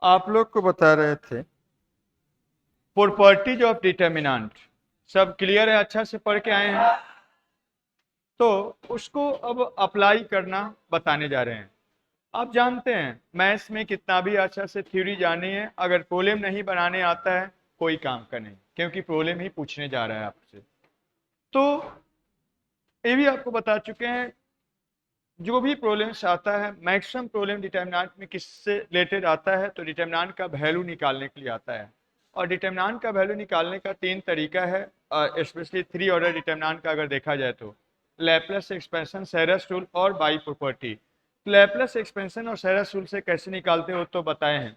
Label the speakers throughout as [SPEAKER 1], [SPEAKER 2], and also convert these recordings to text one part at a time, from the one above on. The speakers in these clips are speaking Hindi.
[SPEAKER 1] आप लोग को बता रहे थे प्रॉपर्टीज ऑफ डिटर्मिनेंट। सब क्लियर है? अच्छा से पढ़ के आए हैं तो उसको अब अप्लाई करना बताने जा रहे हैं। आप जानते हैं मैथ्स में कितना भी अच्छा से थ्योरी जानी है, अगर प्रॉब्लम नहीं बनाने आता है कोई काम का नहीं, क्योंकि प्रॉब्लम ही पूछने जा रहा है आपसे। तो ये भी आपको बता चुके हैं जो भी प्रॉब्लम्स आता है मैक्सिमम प्रॉब्लम डिटर्मिनेंट में किससे रिलेटेड आता है, तो डिटर्मिनेंट का वैल्यू निकालने के लिए आता है। और डिटर्मिनेंट का वैल्यू निकालने का 3 तरीका है, स्पेशली 3 ऑर्डर डिटर्मिनेंट का अगर देखा जाए तो लैपलेस एक्सपेंशन, सेरस रूल और बाई प्रॉपर्टी। लैपलेस एक्सपेंशन और सेरस रूल से कैसे निकालते हो तो बताए हैं,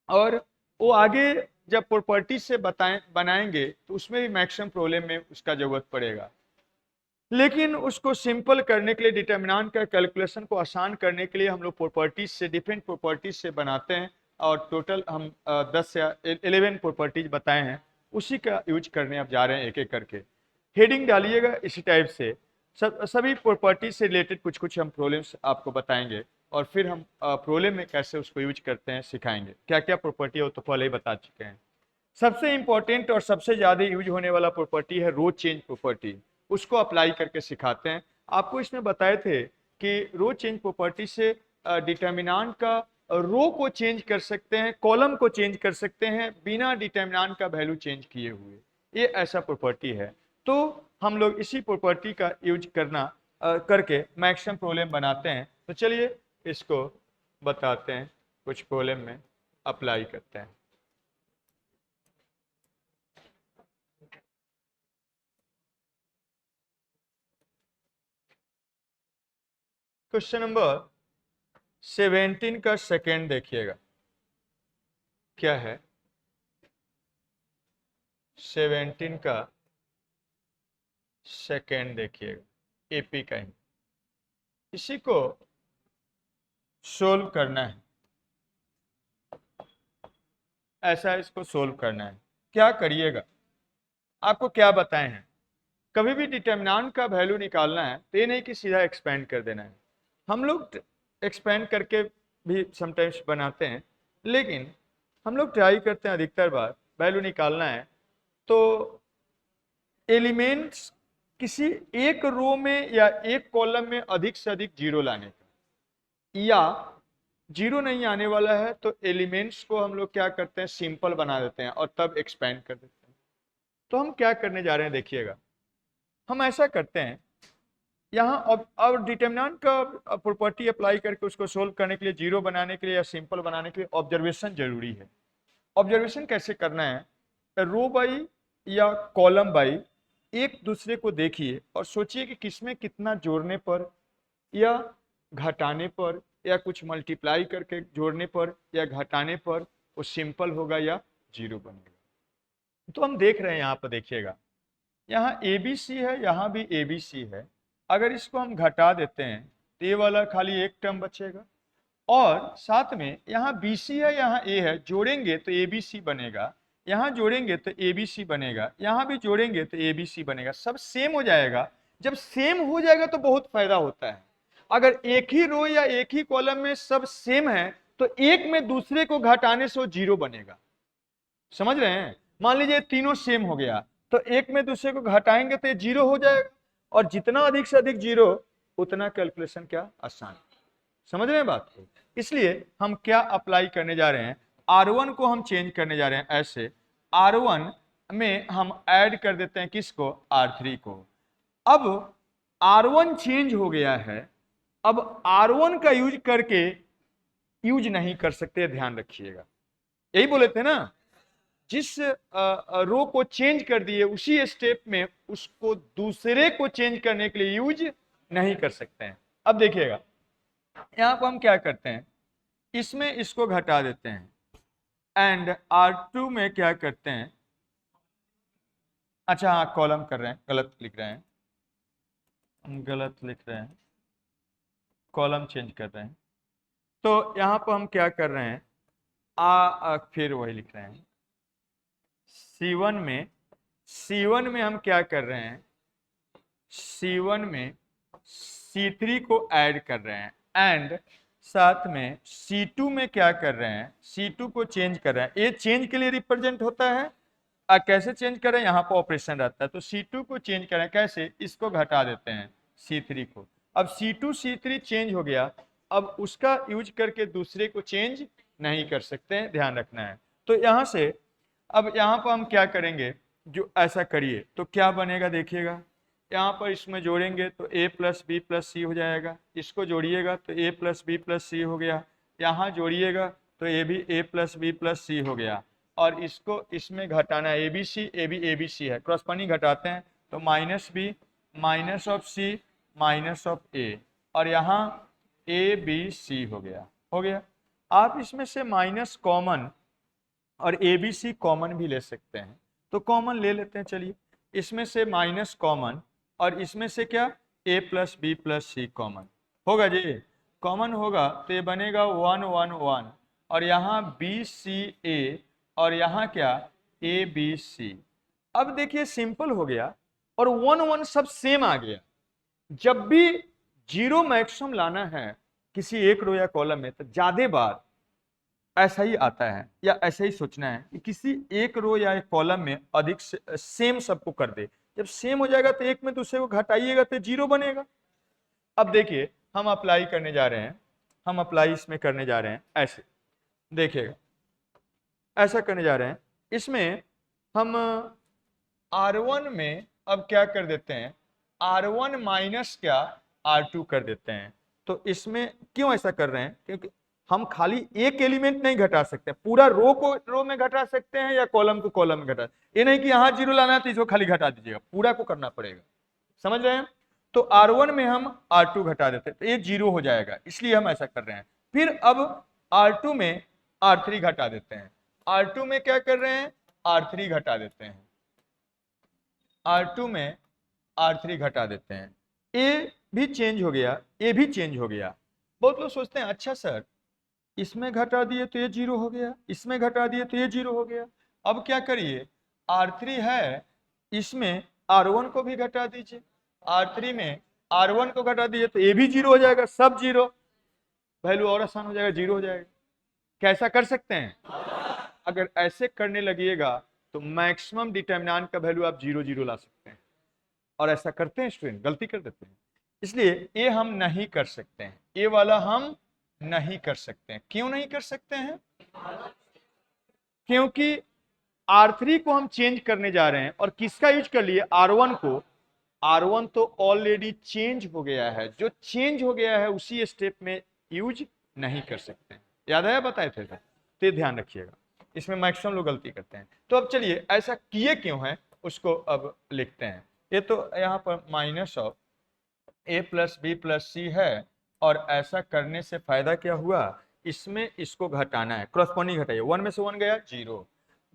[SPEAKER 1] और वो आगे जब प्रॉपर्टी से बनाएंगे तो उसमें भी मैक्सिमम प्रॉब्लम में उसका जरूरत पड़ेगा। लेकिन उसको सिंपल करने के लिए डिटर्मिनेंट का कैलकुलेशन को आसान करने के लिए हम लोग प्रॉपर्टीज से, डिफरेंट प्रॉपर्टीज से बनाते हैं, और टोटल हम 10 या 11 प्रॉपर्टीज बताए हैं, उसी का यूज करने अब जा रहे हैं एक एक करके। हेडिंग डालिएगा इसी टाइप से। सभी प्रॉपर्टीज से रिलेटेड कुछ कुछ हम प्रॉब्लम्स आपको बताएंगे, और फिर हम प्रॉब्लम में कैसे उसको यूज करते हैं सिखाएंगे। क्या क्या प्रॉपर्टी है वो तो पहले ही बता चुके हैं। सबसे इंपॉर्टेंट और सबसे ज्यादा यूज होने वाला प्रॉपर्टी है रो चेंज प्रॉपर्टी। उसको अप्लाई करके सिखाते हैं। आपको इसमें बताए थे कि रो चेंज प्रॉपर्टी से डिटर्मिनेंट का रो को चेंज कर सकते हैं, कॉलम को चेंज कर सकते हैं बिना डिटर्मिनेंट का वैल्यू चेंज किए हुए। ये ऐसा प्रॉपर्टी है। तो हम लोग इसी प्रॉपर्टी का यूज करके मैक्सिमम प्रॉब्लम बनाते हैं। तो चलिए इसको बताते हैं, कुछ प्रॉब्लम में अप्लाई करते हैं। क्वेश्चन नंबर 17 का सेकेंड देखिएगा क्या है। 17 का सेकेंड देखिएगा, एपी का ही। इसी को सोल्व करना है, ऐसा इसको सोल्व करना है। क्या करिएगा, आपको क्या बताए हैं, कभी भी डिटर्मिनेंट का वैल्यू निकालना है तो ये नहीं कि सीधा एक्सपेंड कर देना है। हम लोग एक्सपेंड करके भी समटाइम्स बनाते हैं, लेकिन हम लोग ट्राई करते हैं अधिकतर बार वैल्यू निकालना है तो एलिमेंट्स किसी एक रो में या एक कॉलम में अधिक से अधिक जीरो लाने का, या जीरो नहीं आने वाला है तो एलिमेंट्स को हम लोग क्या करते हैं, सिंपल बना देते हैं और तब एक्सपेंड कर देते हैं। तो हम क्या करने जा रहे हैं देखिएगा, हम ऐसा करते हैं यहाँ अब डिटर्मिनेंट का प्रॉपर्टी अप्लाई करके उसको सोल्व करने के लिए, जीरो बनाने के लिए या सिंपल बनाने के लिए ऑब्जर्वेशन जरूरी है। ऑब्जर्वेशन कैसे करना है, रो बाई या कॉलम बाई एक दूसरे को देखिए और सोचिए कि किसमें कितना जोड़ने पर या घटाने पर या कुछ मल्टीप्लाई करके जोड़ने पर या घटाने पर वो सिंपल होगा या जीरो बनेगा। तो हम देख रहे हैं यहाँ पर देखिएगा, यहाँ ए बी सी है, यहाँ भी ए बी सी है। अगर इसको हम घटा देते हैं तो ये वाला खाली एक टर्म बचेगा, और साथ में यहाँ बी सी है, यहाँ ए है, जोड़ेंगे तो ए बी सी बनेगा, यहाँ जोड़ेंगे तो ए बी सी बनेगा, यहाँ भी जोड़ेंगे तो ए बी सी बनेगा, सब सेम हो जाएगा। जब सेम हो जाएगा तो बहुत फायदा होता है। अगर एक ही रो या एक ही कॉलम में सब सेम है तो एक में दूसरे को घटाने से वो जीरो बनेगा। समझ रहे हैं? मान लीजिए तीनों सेम हो गया तो एक में दूसरे को घटाएंगे तो ये जीरो हो जाएगा, और जितना अधिक से अधिक जीरो उतना कैलकुलेशन क्या आसान। समझ रहे हैं बात को? इसलिए हम क्या अप्लाई करने जा रहे हैं, R1 को हम चेंज करने जा रहे हैं ऐसे, R1 में हम ऐड कर देते हैं किसको, R3 को। अब R1 चेंज हो गया है, अब R1 का यूज करके यूज नहीं कर सकते, ध्यान रखिएगा। यही बोले थे ना, जिस रो को चेंज कर दिए उसी स्टेप में उसको दूसरे को चेंज करने के लिए यूज नहीं कर सकते हैं। अब देखिएगा यहां पर हम क्या करते हैं, इसमें इसको घटा देते हैं, एंड R2 में क्या करते हैं, अच्छा हाँ कॉलम कर रहे हैं, गलत लिख रहे हैं, हम गलत लिख रहे हैं, कॉलम चेंज कर रहे हैं। तो यहां पर हम क्या कर रहे हैं, फिर वही लिख रहे हैं, C1 में हम क्या कर रहे हैं, C1 में C3 को ऐड कर रहे हैं, एंड साथ में C2 में क्या कर रहे हैं, C2 को चेंज कर रहे हैं। ए चेंज के लिए रिप्रेजेंट होता है, कैसे चेंज कर रहे हैं, यहाँ पर ऑपरेशन रहता है। तो C2 को चेंज करें कैसे, इसको घटा देते हैं C3 को। अब C2 C3 चेंज हो गया, अब उसका यूज करके दूसरे को चेंज नहीं कर सकते हैं, ध्यान रखना है। तो यहाँ से अब यहाँ पर हम क्या करेंगे, जो ऐसा करिए तो क्या बनेगा देखिएगा, यहाँ पर इसमें जोड़ेंगे तो a प्लस बी प्लस सी हो जाएगा, इसको जोड़िएगा तो a प्लस बी प्लस सी हो गया, यहाँ जोड़िएगा तो ये भी a प्लस बी प्लस सी हो गया, और इसको इसमें घटाना है, ए बी सी है, क्रॉसपॉन्डिंग घटाते हैं तो minus B minus of C minus of A, और यहाँ ए बी सी हो गया। आप इसमें से माइनस कॉमन और ए बी सी कॉमन भी ले सकते हैं, तो कॉमन ले लेते हैं। चलिए, इसमें से माइनस कॉमन और इसमें से क्या, a plus B plus C common होगा जी, कॉमन होगा तो ये बनेगा 1 1 1, और यहाँ बी सी ए और यहाँ क्या ए बी सी। अब देखिए सिंपल हो गया, और 1 1 सब सेम आ गया। जब भी जीरो मैक्सिमम लाना है किसी एक रो या कॉलम में, तो ज्यादा बार ऐसा ही आता है, या ऐसा ही सोचना है कि किसी एक रो या एक कॉलम में अधिक सेम सबको कर दे। जब सेम हो जाएगा तो एक में दूसरे को घटाइएगा तो जीरो बनेगा। अब देखिए हम अप्लाई करने जा रहे हैं, हम अप्लाई इसमें करने जा रहे हैं, ऐसे देखिएगा, ऐसा करने जा रहे हैं। इसमें हम R1 में अब क्या कर देते हैं, R1 माइनस क्या R2 कर देते हैं। तो इसमें क्यों ऐसा कर रहे हैं, क्योंकि हम खाली एक एलिमेंट नहीं घटा सकते, पूरा रो को रो में घटा सकते हैं या कॉलम को कॉलम में घटा, ये नहीं कि यहां जीरो लाना है तो इसको खाली घटा दीजिएगा, पूरा को करना पड़ेगा, समझ रहे हैं। तो R1 में हम R2 घटा देते हैं तो ये जीरो हो जाएगा, इसलिए हम ऐसा कर रहे हैं। फिर अब R2 में R3 घटा देते हैं, R2 में क्या कर रहे हैं, R3 घटा देते हैं, R2 में R3 घटा देते हैं। ए भी चेंज हो गया, ए भी चेंज हो गया। बहुत लोग सोचते हैं अच्छा सर इसमें घटा दिए तो ये जीरो हो गया, इसमें घटा दिए तो ये जीरो हो गया। अब क्या करिए, R3 है, इसमें R1 को भी घटा दीजिए, R3 में R1 को घटा दीजिए तो ये भी जीरो हो जाएगा, सब जीरो, वैल्यू और आसान हो जाएगा, जीरो हो जाएगा। कैसा कर सकते हैं, अगर ऐसे करने लगिएगा तो मैक्सिमम डिटरमिनेंट का वैल्यू आप जीरो जीरो ला सकते हैं, और ऐसा करते हैं स्टूडेंट, गलती कर देते हैं। इसलिए ये हम नहीं कर सकते हैं, ये वाला हम नहीं कर सकते हैं। क्यों नहीं कर सकते हैं, क्योंकि R3 को हम चेंज करने जा रहे हैं, और किसका यूज कर लिए, R1 को। R1 तो ऑलरेडी चेंज हो गया है, जो चेंज हो गया है उसी स्टेप में यूज नहीं कर सकते हैं। याद आया, बताए थे तो ये ध्यान रखिएगा, इसमें मैक्सिमम लोग गलती करते हैं। तो अब चलिए ऐसा किए क्यों है उसको अब लिखते हैं। ये तो यहाँ पर minus of a plus B plus C है, और ऐसा करने से फायदा क्या हुआ, इसमें इसको घटाना है, क्रॉसपॉन्डिंग घटाइए, 1 में से 1 गया जीरो,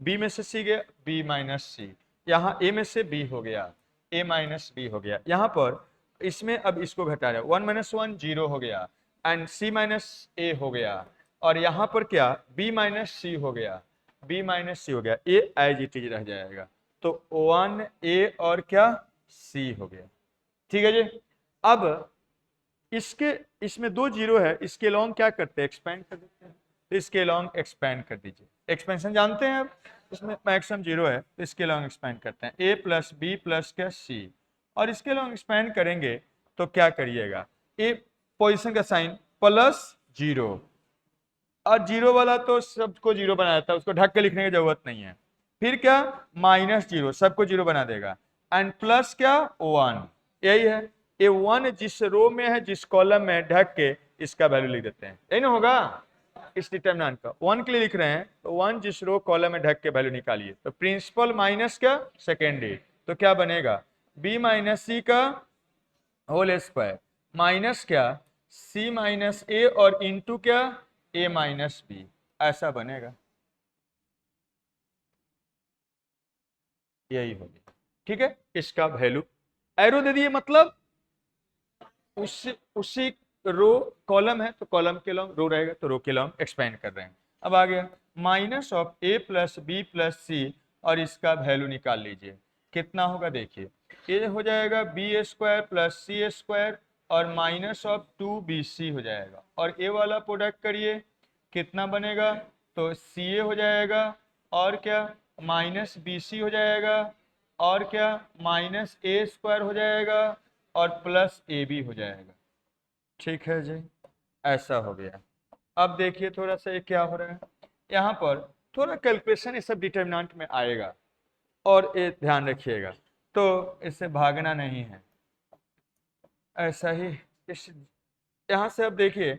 [SPEAKER 1] b में से c गया b माइनस सी, यहाँ a में से b हो गया a माइनस b हो गया। यहाँ पर इसमें अब इसको घटा रहे, 1 माइनस 1 जीरो हो गया, एंड c माइनस a हो गया, और यहाँ पर क्या b माइनस c हो गया, b माइनस c हो गया, a एज इट इज रह जाएगा। तो 1a और क्या c हो गया, ठीक है जी। अब इसके इसमें दो जीरो है, इसके लॉन्ग क्या करते हैं, एक्सपेंड कर देते हैं, तो इसके लॉन्ग एक्सपेंड कर दीजिए, एक्सपेंशन जानते हैं आप, इसमें मैक्सिमम जीरो है तो इसके लॉन्ग एक्सपेंड करते हैं, ए प्लस बी प्लस क्या सी, और इसके लॉन्ग एक्सपेंड करेंगे तो क्या करिएगा, ए पोजीशन का साइन प्लस जीरो, और जीरो वाला तो सबको जीरो बनाया था, उसको ढक के लिखने की जरूरत नहीं है। फिर क्या माइनस जीरो, सबको जीरो बना देगा, एंड प्लस क्या 1, यही है। ये 1 जिस रो में है, जिस कॉलम में ढक के इसका वैल्यू लिख देते हैं, यही ना होगा। इस डिटरमिनेंट का 1 के लिए लिख रहे हैं तो 1 जिस रो कॉलम में ढक के वैल्यू निकालिए, तो प्रिंसिपल माइनस क्या सेकेंडरी, तो क्या बनेगा b माइनस सी का होल स्क्वायर माइनस क्या c माइनस ए और इंटू क्या a माइनस बी, ऐसा बनेगा, यही हो गया, ठीक है। इसका वैल्यू एरो दे दिए, मतलब उसी रो कॉलम है तो कॉलम के लॉन्ग, रो रहेगा तो रो के लॉन्ग एक्सपेंड कर रहे हैं। अब आ गया minus of a plus B plus C, और इसका वैल्यू निकाल लीजिए, कितना होगा देखिए, ये हो जाएगा बी स्क्वायर प्लस सी स्क्वायर और माइनस ऑफ 2BC हो जाएगा, और ए वाला प्रोडक्ट करिए कितना बनेगा, तो CA हो जाएगा, और क्या माइनस BC हो जाएगा, और क्या माइनस A² हो जाएगा, और प्लस AB हो जाएगा। ठीक है जी, ऐसा हो गया। अब देखिए थोड़ा सा ये क्या हो रहा है, यहाँ पर थोड़ा कैलकुलेशन ये सब डिटर्मिनेंट में आएगा, और ये ध्यान रखिएगा, तो इससे भागना नहीं है, ऐसा ही इस यहाँ से अब देखिए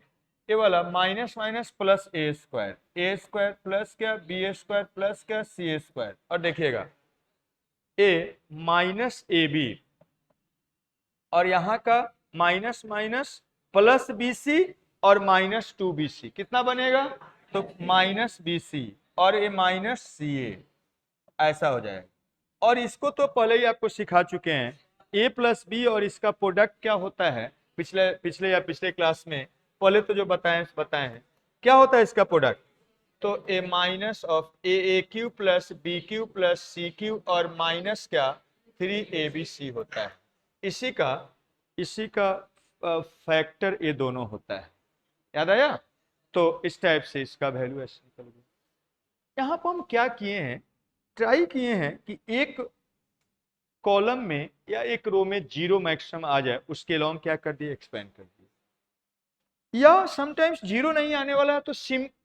[SPEAKER 1] ये वाला minus minus plus A² plus क्या B² प्लस क्या C² और देखिएगा A माइनस AB, और यहाँ का माइनस माइनस प्लस BC और माइनस 2BC कितना बनेगा, तो माइनस BC और ये माइनस CA, ऐसा हो जाएगा। और इसको तो पहले ही आपको सिखा चुके हैं, A प्लस B और इसका प्रोडक्ट क्या होता है, पिछले क्लास में पहले तो जो बताए हैं क्या होता है इसका प्रोडक्ट, तो A minus of AAQ plus BQ plus CQ और माइनस क्या 3ABC होता है। इसी का फैक्टर ये दोनों होता है, याद आया। तो इस टाइप से इसका वैल्यू ऐसे निकल गया। यहाँ पर हम क्या किए हैं, ट्राई किए हैं कि एक कॉलम में या एक रो में जीरो मैक्सिमम आ जाए, उसके अलावा क्या कर दिए, एक्सपेंड कर दिए। या समटाइम्स जीरो नहीं आने वाला है तो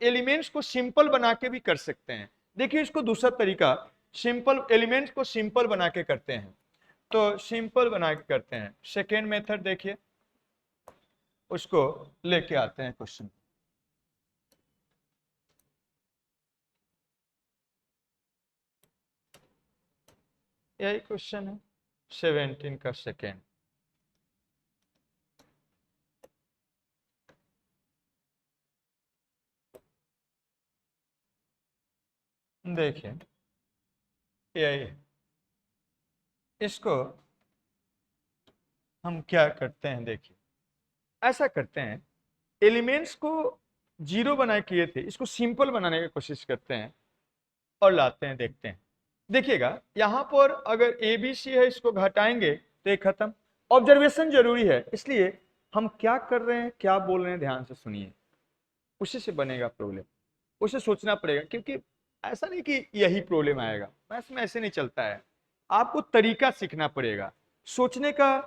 [SPEAKER 1] एलिमेंट्स को सिंपल बना के भी कर सकते हैं। देखिए इसको दूसरा तरीका, सिंपल एलिमेंट्स को सिंपल बना के करते हैं, तो सिंपल बना के करते हैं। सेकेंड मेथड देखिए, उसको लेके आते हैं क्वेश्चन। यही क्वेश्चन है 17 का सेकेंड। देखिए यही, इसको हम क्या करते हैं, देखिए ऐसा करते हैं, एलिमेंट्स को जीरो बनाए किए थे, इसको सिंपल बनाने की कोशिश करते हैं और लाते हैं, देखते हैं। देखिएगा यहाँ पर अगर ABC है, इसको घटाएंगे तो ये खत्म। ऑब्जर्वेशन जरूरी है, इसलिए हम क्या कर रहे हैं, क्या बोल रहे हैं, ध्यान से सुनिए, उसी से बनेगा प्रॉब्लम, उसे सोचना पड़ेगा, क्योंकि ऐसा नहीं कि यही प्रॉब्लम आएगा, मैथ्स में ऐसे नहीं चलता है। आपको तरीका सीखना पड़ेगा, सोचने का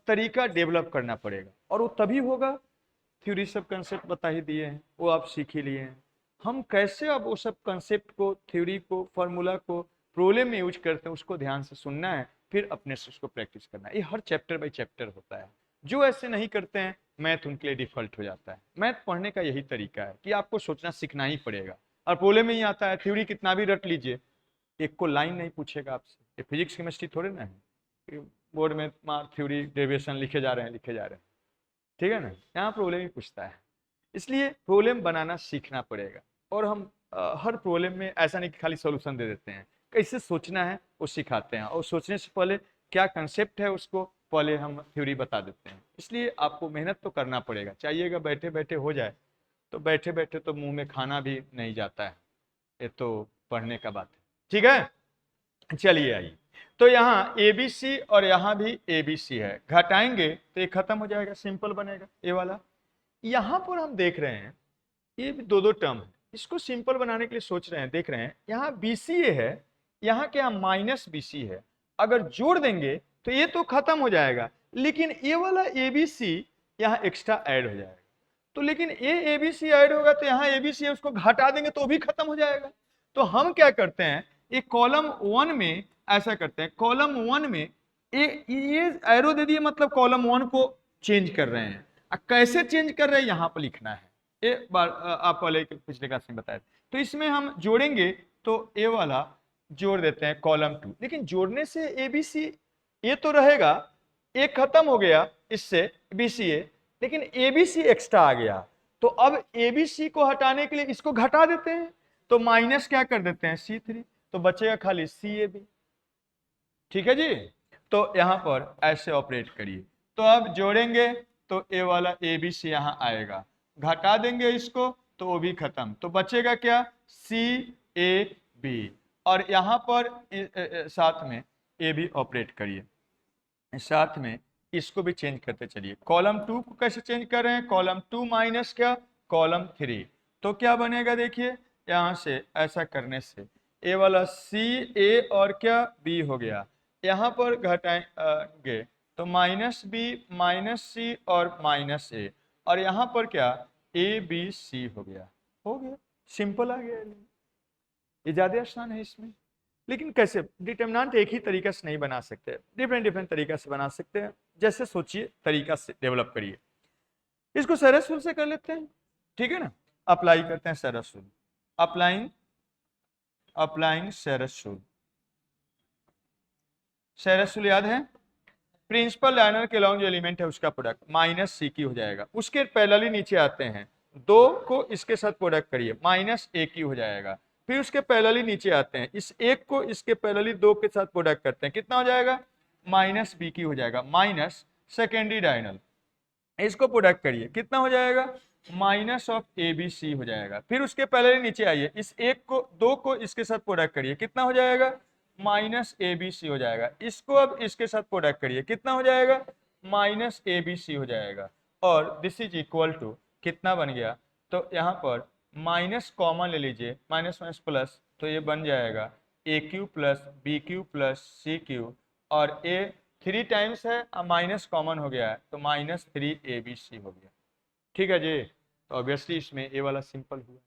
[SPEAKER 1] तरीका डेवलप करना पड़ेगा, और वो तभी होगा, थ्योरी सब कंसेप्ट बता ही दिए हैं, वो आप सीख ही लिए हैं। हम कैसे अब वो सब कंसेप्ट को, थ्योरी को, फॉर्मूला को प्रॉब्लम में यूज करते हैं, उसको ध्यान से सुनना है, फिर अपने से उसको प्रैक्टिस करना है। ये हर चैप्टर बाई चैप्टर होता है, जो ऐसे नहीं करते हैं मैथ उनके लिए डिफॉल्ट हो जाता है। मैथ पढ़ने का यही तरीका है कि आपको सोचना सीखना ही पड़ेगा, और प्रॉब्लम में ही आता है। थ्योरी कितना भी रट लीजिए, एक को लाइन नहीं पूछेगा आपसे, ये फिजिक्स केमिस्ट्री थोड़े ना है बोर्ड में मार थ्योरी डेरिवेशन लिखे जा रहे हैं, ठीक है ना, यहाँ प्रॉब्लम ही पूछता है। इसलिए प्रॉब्लम बनाना सीखना पड़ेगा, और हम हर प्रॉब्लम में ऐसा नहीं कि खाली सॉल्यूशन दे देते हैं, कैसे सोचना है वो सिखाते हैं, और सोचने से पहले क्या कंसेप्ट है उसको पहले हम थ्योरी बता देते हैं। इसलिए आपको मेहनत तो करना पड़ेगा, चाहिएगा बैठे बैठे हो जाए, तो बैठे बैठे तो मुंह में खाना भी नहीं जाता है, ये तो पढ़ने का बात है। ठीक है, चलिए आइए, तो यहाँ ABC और यहाँ भी ABC है, घटाएंगे तो ये खत्म हो जाएगा, सिंपल बनेगा ये वाला। यहाँ पर हम देख रहे हैं ये दो दो टर्म है, इसको सिंपल बनाने के लिए सोच रहे हैं, देख रहे हैं यहाँ BCA है, यहाँ क्या माइनस BC है, अगर जोड़ देंगे तो ये तो खत्म हो जाएगा, लेकिन ये वाला ABC यहाँ एक्स्ट्रा ऐड हो जाएगा। तो लेकिन ये ABC ऐड होगा तो यहाँ ABC है, उसको घटा देंगे तो भी खत्म हो जाएगा। तो हम क्या करते हैं, ये कॉलम 1 में ऐसा करते हैं, कॉलम 1 में ये एरो दे दिए, मतलब कॉलम 1 को चेंज कर रहे हैं। कैसे चेंज कर रहे हैं यहाँ पर लिखना है, एक बार आप पहले पिछले क्लास में बताए थे। तो इसमें हम जोड़ेंगे तो ए वाला जोड़ देते हैं कॉलम 2, लेकिन जोड़ने से ABC ये तो रहेगा, एक खत्म हो गया इससे BCA, लेकिन ABC एक्स्ट्रा आ गया, तो अब ABC को हटाने के लिए इसको घटा देते हैं, तो माइनस क्या कर देते हैं C3, तो बचेगा खाली CAB। ठीक है जी, तो यहां पर ऐसे ऑपरेट करिए, तो अब जोड़ेंगे तो ए वाला ABC यहां आएगा, घटा देंगे इसको तो वो भी खत्म, तो बचेगा क्या CAB, और यहां पर साथ में ए भी ऑपरेट करिए, साथ में इसको भी चेंज करते चलिए। कॉलम 2 को कैसे चेंज कर रहे हैं, कॉलम 2 माइनस क्या, कॉलम 3, तो क्या बनेगा देखिए, यहां से ऐसा करने से ए वाला सी, ए और क्या बी हो गया, यहां पर घटाएंगे तो माइनस बी माइनस सी और माइनस ए, और यहां पर क्या ए बी सी हो गया, सिंपल आ गया। ये ज्यादा आसान है इसमें, लेकिन कैसे डिटरमिनेंट एक ही तरीके से नहीं बना सकते, डिफरेंट डिफरेंट तरीका से बना सकते हैं, जैसे सोचिए तरीका से डेवलप करिए। इसको सरस रूल से कर लेते हैं, ठीक है ना, अप्लाई करते हैं सरस रूल, अप्लाइंग सरस रूल। सरस रूल याद है, प्रिंसिपल लाइनर के लॉन्ग जो एलिमेंट है उसका प्रोडक्ट माइनस सी की हो जाएगा, उसके पैरेलली नीचे आते हैं, दो को इसके साथ प्रोडक्ट करिए माइनस ए की हो जाएगा, फिर उसके पैरेलली नीचे आते हैं, इस एक को इसके पैरेलली दो के साथ प्रोडक्ट करते हैं, कितना हो जाएगा माइनस बी की हो जाएगा, माइनस सेकेंडरी डायगोनल, इसको प्रोडक्ट करिए कितना हो जाएगा minus of A B C हो जाएगा, फिर उसके पैरेलली नीचे आइए, इस एक को दो को इसके साथ प्रोडक्ट करिए, कितना हो जाएगा माइनस ए बी सी हो जाएगा, इसको अब इसके साथ प्रोडक्ट करिए, कितना हो जाएगा माइनस ए बी सी हो जाएगा, और दिस इज इक्वल टू कितना बन गया, तो यहाँ पर माइनस कॉमन ले लीजिए, माइनस माइनस प्लस, तो ये बन जाएगा A Q plus B Q plus C Q, और ए 3 टाइम्स है, अब माइनस कॉमन हो गया है तो माइनस 3 ए बी सी हो गया, ठीक है जी। तो ऑब्वियसली इसमें ए वाला सिंपल हुआ,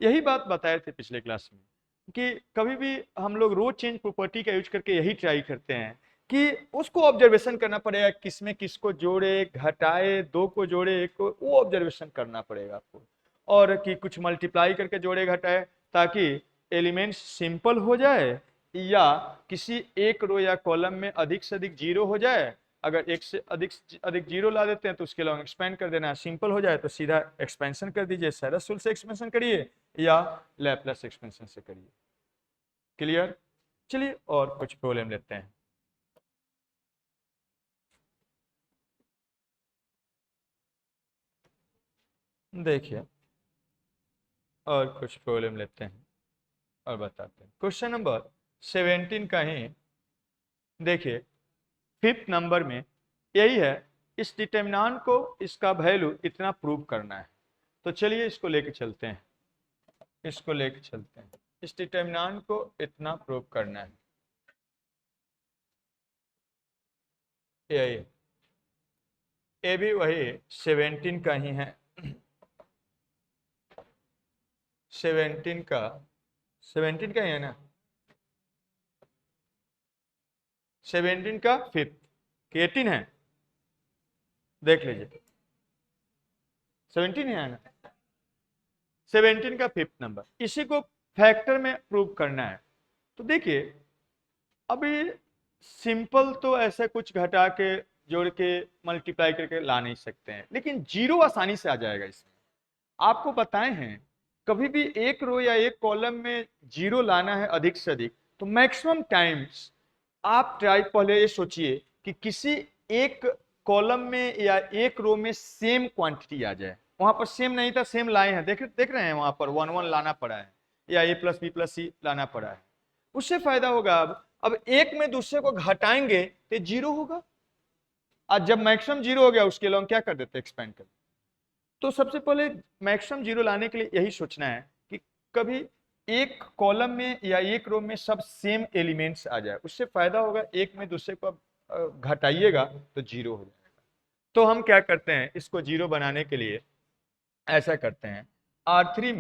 [SPEAKER 1] यही बात बताए थे पिछले क्लास में कि कभी भी हम लोग रो चेंज प्रॉपर्टी का यूज करके यही ट्राई करते हैं कि उसको ऑब्जर्वेशन करना पड़ेगा, किसमें किसको जोड़े घटाए, दो को जोड़े एक को, वो ऑब्जर्वेशन करना पड़ेगा आपको, और कि कुछ मल्टीप्लाई करके जोड़े घटाए ताकि एलिमेंट सिंपल हो जाए, या किसी एक रो या कॉलम में अधिक से अधिक जीरो हो जाए, अगर एक से अधिक जीरो ला देते हैं तो उसके लॉन्ग एक्सपेंड कर देना, सिंपल हो जाए तो सीधा एक्सपेंशन कर दीजिए, सरस रूल से एक्सपेंशन करिए या लैप्लास एक्सपेंशन से करिए, क्लियर। चलिए और कुछ प्रॉब्लम लेते हैं, देखिए और कुछ प्रॉब्लम लेते हैं और बताते हैं। क्वेश्चन नंबर 17 का ही देखिए, 5th नंबर में यही है, इस डिटरमिनेंट को इसका वैल्यू इतना प्रूव करना है, तो चलिए इसको लेके चलते हैं, इस डिटरमिनेंट को इतना प्रूव करना है, यही ये भी वही 17 का ही है, 17 का ही है ना, 17 का 5th कि 18 है, देख लीजिए 17 है ना, 17 का 5th नंबर, इसी को फैक्टर में प्रूव करना है। तो देखिए अभी सिंपल तो ऐसा कुछ घटा के जोड़ के मल्टीप्लाई करके ला नहीं सकते हैं, लेकिन जीरो आसानी से आ जाएगा इसमें, आपको बताए हैं कभी भी एक रो या एक कॉलम में जीरो लाना है अधिक से अधिक, तो मैक्सिमम टाइम्स आप ट्राई पहले ये सोचिए कि किसी एक कॉलम में या एक रो में सेम क्वांटिटी आ जाए, वहां पर सेम नहीं था सेम लाए हैं, देख रहे हैं वहां पर 1 1 लाना पड़ा है, या ए प्लस बी प्लस सी लाना पड़ा है, उससे फायदा होगा। अब एक में दूसरे को घटाएंगे तो जीरो होगा, आज जब मैक्सिमम जीरो हो गया उसके लॉन्ग क्या कर देते एक्सपेंड कर, तो सबसे पहले मैक्सिमम जीरो लाने के लिए यही सोचना है कि कभी एक कॉलम में या एक रो में सब सेम एलिमेंट्स आ जाए, उससे फायदा होगा, एक में दूसरे को घटाइएगा तो जीरो हो जाएगा। तो हम क्या करते हैं, इसको जीरो बनाने के लिए ऐसा करते हैं, R3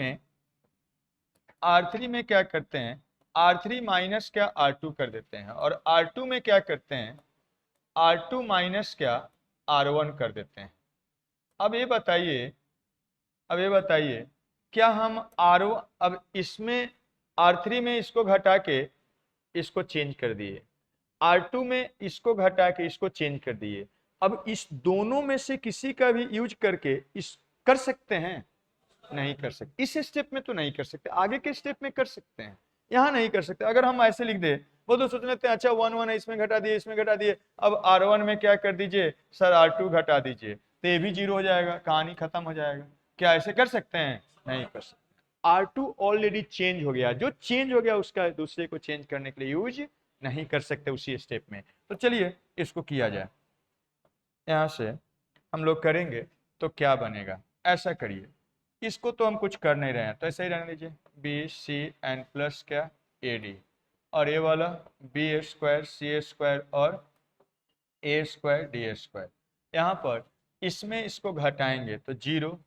[SPEAKER 1] में क्या करते हैं, R3 माइनस क्या R2 कर देते हैं, और R2 में क्या करते हैं, R2 माइनस क्या R1 कर देते हैं। अब ये बताइए क्या हम अब इसमें R3 में इसको घटा के इसको चेंज कर दिए, R2 में इसको घटा के इसको चेंज कर दिए, अब इस दोनों में से किसी का भी यूज करके इस कर सकते हैं, नहीं कर सकते, इस स्टेप में तो नहीं कर सकते, आगे के स्टेप में कर सकते हैं, यहां नहीं कर सकते। अगर हम ऐसे लिख दे वो तो सोच लेते हैं अच्छा 1 1 है, इसमें घटा दिए इसमें घटा दिए, अब R1 में क्या कर दीजिए सर R2 घटा दीजिए, तो ये भी जीरो हो जाएगा, कहानी खत्म हो जाएगा। क्या ऐसे कर सकते हैं, नहीं कर सकते। R2 ऑलरेडी चेंज हो गया, जो चेंज हो गया उसका दूसरे को चेंज करने के लिए यूज नहीं कर सकते उसी स्टेप में। तो चलिए इसको किया जाए, यहाँ से हम लोग करेंगे तो क्या बनेगा, ऐसा करिए, इसको तो हम कुछ कर नहीं रहे हैं तो ऐसे ही रहने दीजिए, बी सी एन प्लस क्या ए डी, और ये वाला बी स्क्वायर सी स्क्वायर और ए स्क्वायर डी स्क्वायर। यहाँ पर इसमें इसको घटाएंगे तो जीरो,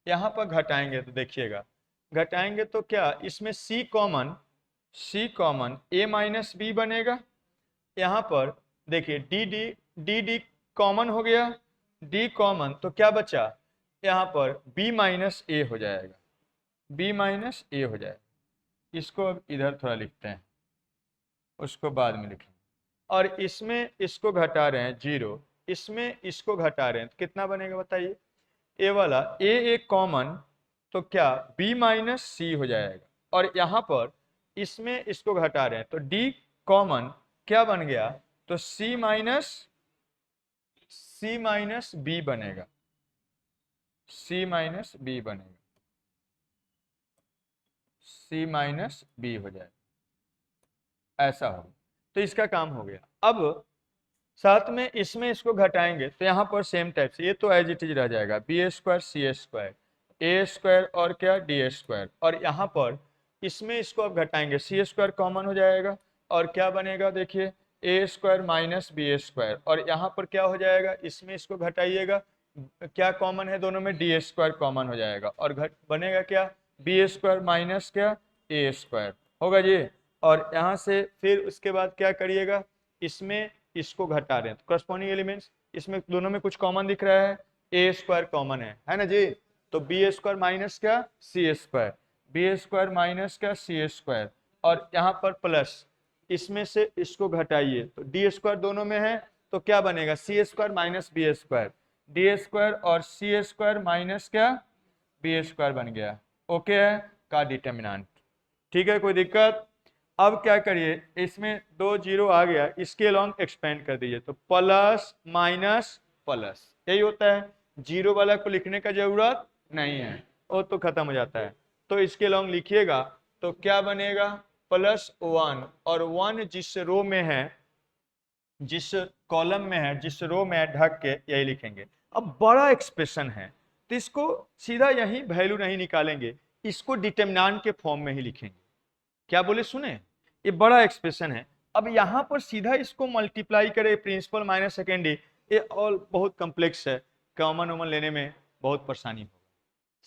[SPEAKER 1] यहाँ पर घटाएंगे तो देखिएगा, घटाएंगे तो क्या इसमें सी कॉमन ए माइनस बी बनेगा। यहाँ पर देखिए डी डी कॉमन हो गया, डी कॉमन तो क्या बचा, यहाँ पर b माइनस ए हो जाएगा, b माइनस ए हो जाएगा। इसको अब इधर थोड़ा लिखते हैं, उसको बाद में लिखेंगे। और इसमें इसको घटा रहे हैं जीरो, इसमें इसको घटा रहे हैं तो कितना बनेगा बताइए, ए वाला ए कॉमन तो क्या b माइनस सी हो जाएगा, और यहाँ पर इसमें इसको घटा रहे हैं तो d कॉमन क्या बन गया, तो c माइनस बी बनेगा, c माइनस बी बनेगा, c माइनस बी हो जाएगा, ऐसा होगा। तो इसका काम हो गया। अब साथ में इसमें इसको घटाएंगे तो यहाँ पर सेम टाइप से ये तो एज इट इज रह जाएगा, बी स्क्वायर सी स्क्वायर ए स्क्वायर और क्या डी स्क्वायर, और यहाँ पर इसमें इसको अब घटाएंगे, सी स्क्वायर कॉमन हो जाएगा और क्या बनेगा देखिए ए स्क्वायर माइनस बी स्क्वायर, और यहाँ पर क्या हो जाएगा, इसमें इसको घटाइएगा, क्या कॉमन है दोनों में, डी स्क्वायर कॉमन हो जाएगा और घट बनेगा क्या बी स्क्वायर माइनस क्या ए स्क्वायर होगा जी। और यहाँ से फिर उसके बाद क्या करिएगा, इसमें इसको घटा रहे हैं तो करस्पॉन्डिंग एलिमेंट्स इसमें दोनों में कुछ कॉमन दिख रहा है, ए स्क्वायर कॉमन है ना जी, तो बी स्क्वायर माइनस क्या सी स्क्वायर, बी स्क्वायर माइनस क्या सी स्क्वायर, और यहाँ पर प्लस इसमें से इसको घटाइए तो डी स्क्वायर दोनों में है तो क्या बनेगा C square minus B square, D square और सी स्क्वायर माइनस क्या बी स्क्वायर बन गया, ओके है का डिटर्मिनेंट, ठीक है कोई दिक्कत। अब क्या करिए, इसमें दो जीरो आ गया, इसके अलॉन्ग एक्सपेंड कर दीजिए तो प्लस माइनस प्लस, यही होता है, जीरो वाला को लिखने का जरूरत नहीं है, वो तो खत्म हो जाता है। तो इसके अलॉन्ग लिखिएगा तो क्या बनेगा प्लस वन, और वन जिस रो में है, जिस कॉलम में है, जिस रो में है ढक के यही लिखेंगे। अब बड़ा एक्सप्रेशन है तो इसको सीधा यही वैल्यू नहीं निकालेंगे, इसको डिटर्मिनेंट के फॉर्म में ही लिखेंगे। क्या बोले सुने, ये बड़ा एक्सप्रेशन है। अब यहाँ पर सीधा इसको मल्टीप्लाई करे प्रिंसिपल माइनस सेकेंडरी, ये और बहुत कॉम्प्लेक्स है, कॉमन वॉमन लेने में बहुत परेशानी होगा,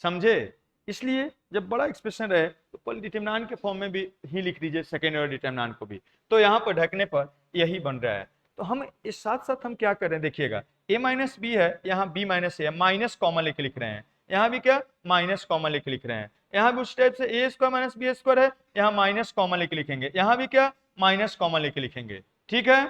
[SPEAKER 1] समझे। इसलिए जब बड़ा एक्सप्रेशन रहे तो पहले डिटर्मिनेंट के फॉर्म में भी ही लिख दीजिए, सेकेंड और डिटर्मिनेंट को भी, तो यहाँ पर ढकने पर यही बन रहा है। तो हम इस साथ साथ हम क्या कर रहे हैं देखिएगा, a माइनस बी है, यहाँ b माइनस ए है, माइनस कॉमन लेके लिख रहे हैं, यहाँ भी क्या माइनस कॉमन लेके लिख रहे हैं, यहाँ भी उस टाइप से ए स्क्वायर माइनस बी स्क्वायर है, यहाँ माइनस कॉमन लेके लिखेंगे, यहाँ भी क्या माइनस कॉमन लेके लिखेंगे, ठीक है।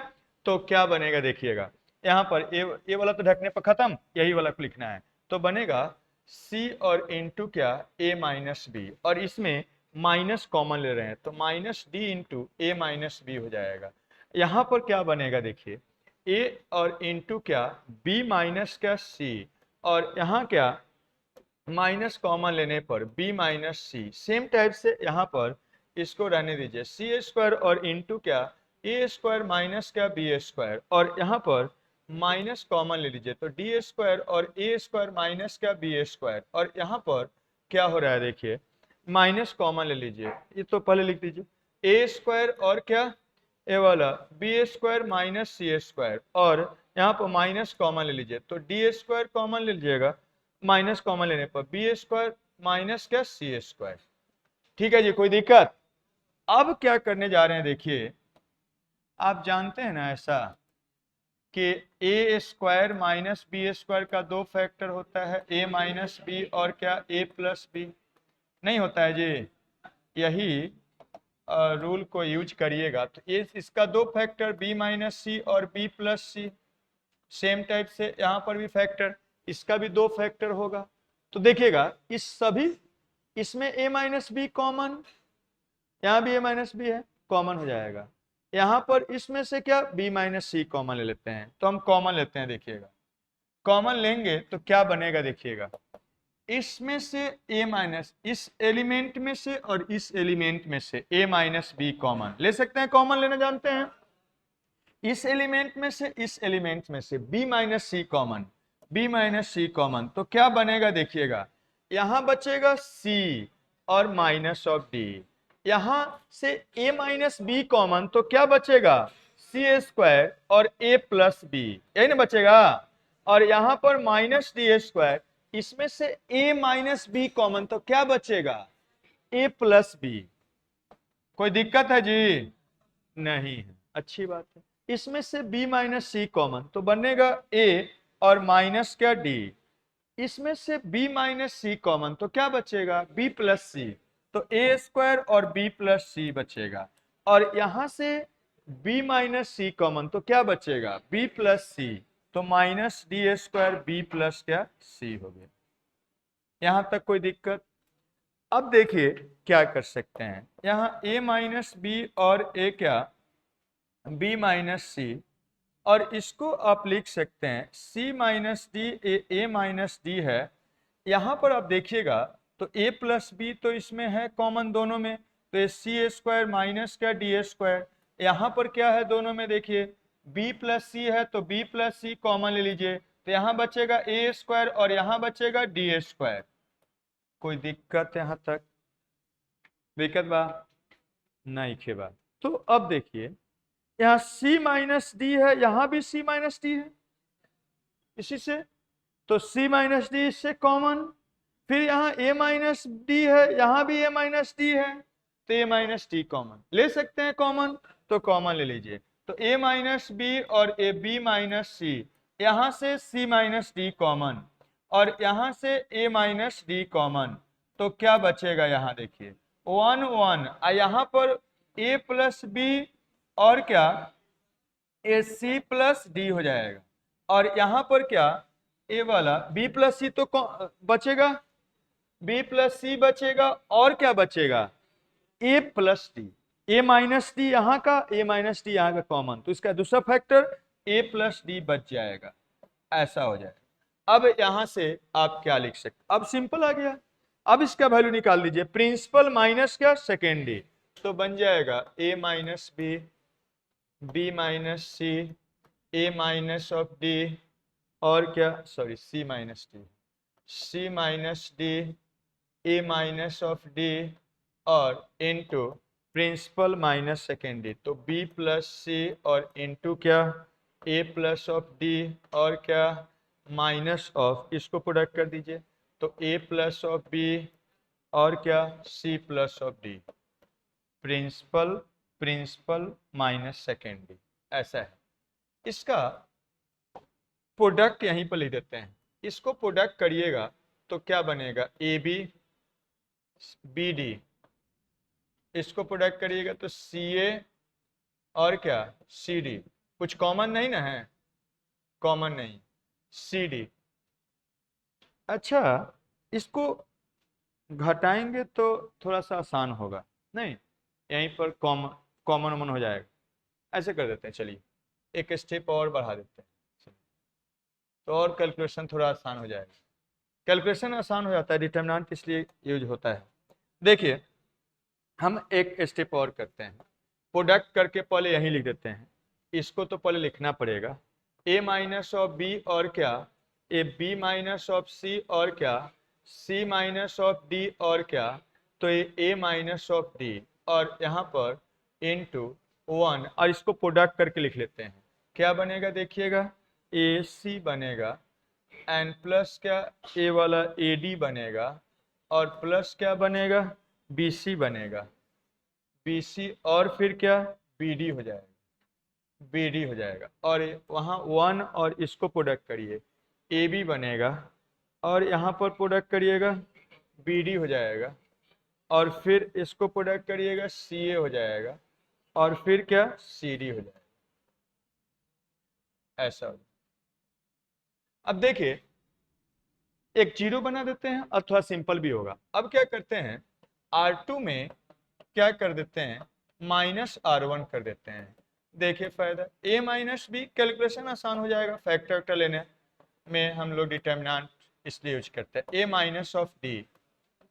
[SPEAKER 1] तो क्या बनेगा देखिएगा, यहाँ पर ए वाला तो ढकने पर खत्म, यही वाला को लिखना है, तो बनेगा c और इंटू क्या a माइनस बी, और इसमें माइनस कॉमन ले रहे हैं तो माइनस डी इंटू ए माइनस बी हो जाएगा। यहाँ पर क्या बनेगा देखिए, a और इंटू क्या b माइनस क्या c, और यहाँ क्या माइनस कॉमन लेने पर b माइनस सी, सेम टाइप से यहाँ पर इसको रहने दीजिए, सी स्क्वायर और इंटू क्या ए स्क्वायर माइनस क्या बी स्क्वायर, और यहाँ पर माइनस कॉमन ले लीजिए तो डी स्क्वायर और ए स्क्वायर माइनस क्या बी स्क्वायर, और यहाँ पर क्या हो रहा है देखिए माइनस कॉमन ले लीजिए, ये तो पहले लिख दीजिए ए स्क्वायर और क्या ए वाला बी स्क्वायर माइनस सी स्क्वायर, और यहाँ पर माइनस कॉमन ले लीजिए तो डी स्क्वायर कॉमन ले लीजिएगा, माइनस कॉमन लेने पर बी स्क्वायर माइनस क्या सी स्क्वायर, ठीक है जी कोई दिक्कत। अब क्या करने जा रहे हैं देखिए, आप जानते हैं ना ऐसा कि ए स्क्वायर माइनस बी स्क्वायर का दो फैक्टर होता है, ए माइनस बी और क्या ए प्लस बी, नहीं होता है जी, यही रूल को यूज करिएगा तो ये इसका दो फैक्टर बी माइनस सी और बी प्लस सी, सेम टाइप से यहाँ पर भी फैक्टर, इसका भी दो फैक्टर होगा, तो देखिएगा इस सभी इसमें a माइनस बी कॉमन, यहाँ भी a माइनस बी है कॉमन हो जाएगा, यहाँ पर इसमें से क्या b माइनस सी कॉमन ले लेते हैं, तो हम कॉमन लेते हैं, देखिएगा कॉमन लेंगे तो क्या बनेगा देखिएगा, इसमें से a माइनस इस एलिमेंट में से और इस एलिमेंट में से a माइनस बी कॉमन ले सकते हैं, कॉमन लेना जानते हैं, इस एलिमेंट में से इस एलिमेंट में से b माइनस सी कॉमन, b माइनस सी कॉमन, तो क्या बनेगा देखिएगा, यहां बचेगा c और माइनस ऑफ d, यहां से a माइनस बी कॉमन, तो क्या बचेगा सी स्क्वायर और a प्लस बी, यही ना बचेगा। और यहां पर माइनस डी स्क्वायर, इसमें से a माइनस बी कॉमन, तो क्या बचेगा a प्लस बी। कोई दिक्कत है जी? नहीं है, अच्छी बात है। इसमें से b माइनस सी कॉमन, तो बनेगा a और माइनस क्या d, इसमें से b माइनस सी कॉमन, तो क्या बचेगा b प्लस सी, तो a स्क्वायर और b प्लस सी बचेगा। और यहां से b माइनस सी कॉमन, तो क्या बचेगा b प्लस सी, तो minus D square b plus क्या c हो गया। यहां तक कोई दिक्कत? अब देखिए क्या कर सकते हैं, यहाँ a माइनस बी और a क्या b माइनस सी, और इसको आप लिख सकते हैं c minus D, a minus D है। यहाँ पर आप देखिएगा तो a प्लस बी तो इसमें है कॉमन दोनों में, तो ये सी स्क्वायर माइनस क्या डी स्क्वायर, यहाँ पर क्या है दोनों में देखिए b प्लस सी है, तो b प्लस सी कॉमन ले लीजिए, तो यहाँ बचेगा a स्क्वायर और यहाँ बचेगा डी स्क्वायर। कोई दिक्कत यहाँ तक? दिक्कत बा? नहीं खे बा। तो अब देखिए यहाँ c माइनस डी है, यहाँ भी c माइनस डी है इसी से, तो c माइनस डी इससे कॉमन, फिर यहाँ a माइनस डी है, यहाँ भी a माइनस डी है, तो a माइनस डी कॉमन ले सकते हैं, कॉमन तो कॉमन ले लीजिए, तो a माइनस बी और a b माइनस सी, यहाँ से c माइनस डी कॉमन और यहाँ से a माइनस डी कॉमन, तो क्या बचेगा यहाँ देखिए 1 1, यहाँ पर a प्लस बी और क्या ए सी प्लस डी हो जाएगा, और यहां पर क्या ए वाला बी प्लस सी तो बचेगा, बी प्लस सी बचेगा, और क्या बचेगा ए plus D, A minus D यहाँ का, ए माइनस डी यहाँ का कॉमन, तो इसका दूसरा फैक्टर ए प्लस डी बच जाएगा, ऐसा हो जाएगा। अब यहां से आप क्या लिख सकते, अब सिंपल आ गया। अब इसका वैल्यू निकाल लीजिए, प्रिंसिपल माइनस क्या सेकेंडरी, तो बन जाएगा A minus B, B minus C, A minus of D, और क्या sorry C minus D, C minus D, A minus of D, और इनटू प्रिंसिपल माइनस सेकेंडरी, तो बी प्लस सी और इनटू क्या ए प्लस ऑफ डी, और क्या माइनस ऑफ, इसको प्रोडक्ट कर दीजिए, तो ए प्लस ऑफ बी और क्या C plus of D, principal principal minus secondary, ऐसा है। इसका प्रोडक्ट यहीं पर लिख देते हैं, इसको प्रोडक्ट करिएगा तो क्या बनेगा ए बी बी डी, इसको प्रोडक्ट करिएगा तो सी ए और क्या सी डी, कुछ कॉमन नहीं ना है, कॉमन नहीं, सी डी। अच्छा इसको घटाएंगे तो थोड़ा सा आसान होगा, नहीं यहीं पर कॉमन कॉमन हो जाएगा, ऐसे कर देते हैं, चलिए एक स्टेप और बढ़ा देते हैं, तो और कैलकुलेशन थोड़ा आसान हो जाएगा। कैलकुलेशन आसान हो जाता है, डिटरमिनेंट इसलिए यूज होता है। देखिए हम एक स्टेप और करते हैं, प्रोडक्ट करके पहले यहीं लिख देते हैं, इसको तो पहले लिखना पड़ेगा, ए माइनस ऑफ बी और क्या ए बी माइनस ऑफ सी और क्या सी माइनस ऑफ डी और क्या, तो ए माइनस ऑफ डी, और यहाँ पर इनटू 1, और इसको प्रोडक्ट करके लिख लेते हैं, क्या बनेगा देखिएगा ए सी बनेगा एन प्लस क्या ए वाला ए डी बनेगा, और प्लस क्या बनेगा बी सी बनेगा, बी सी और फिर क्या बी डी हो जाएगा, बी डी हो जाएगा, और वहाँ 1 और इसको प्रोडक्ट करिए ए बी बनेगा, और यहाँ पर प्रोडक्ट करिएगा बी डी हो जाएगा, और फिर इसको प्रोडक्ट करिएगा सी ए हो जाएगा, और फिर क्या सी डी हो जाएगा, ऐसा हो जाएगा। अब देखिए एक जीरो बना देते हैं, अथवा सिंपल भी होगा। अब क्या करते हैं R2 में क्या कर देते हैं माइनस R1 कर देते हैं, देखिए फायदा a माइनस बी, कैलकुलेशन आसान हो जाएगा, फैक्टर वैक्टर लेने में हम लोग डिटर्मिनेंट इसलिए यूज करते हैं, a माइनस ऑफ डी,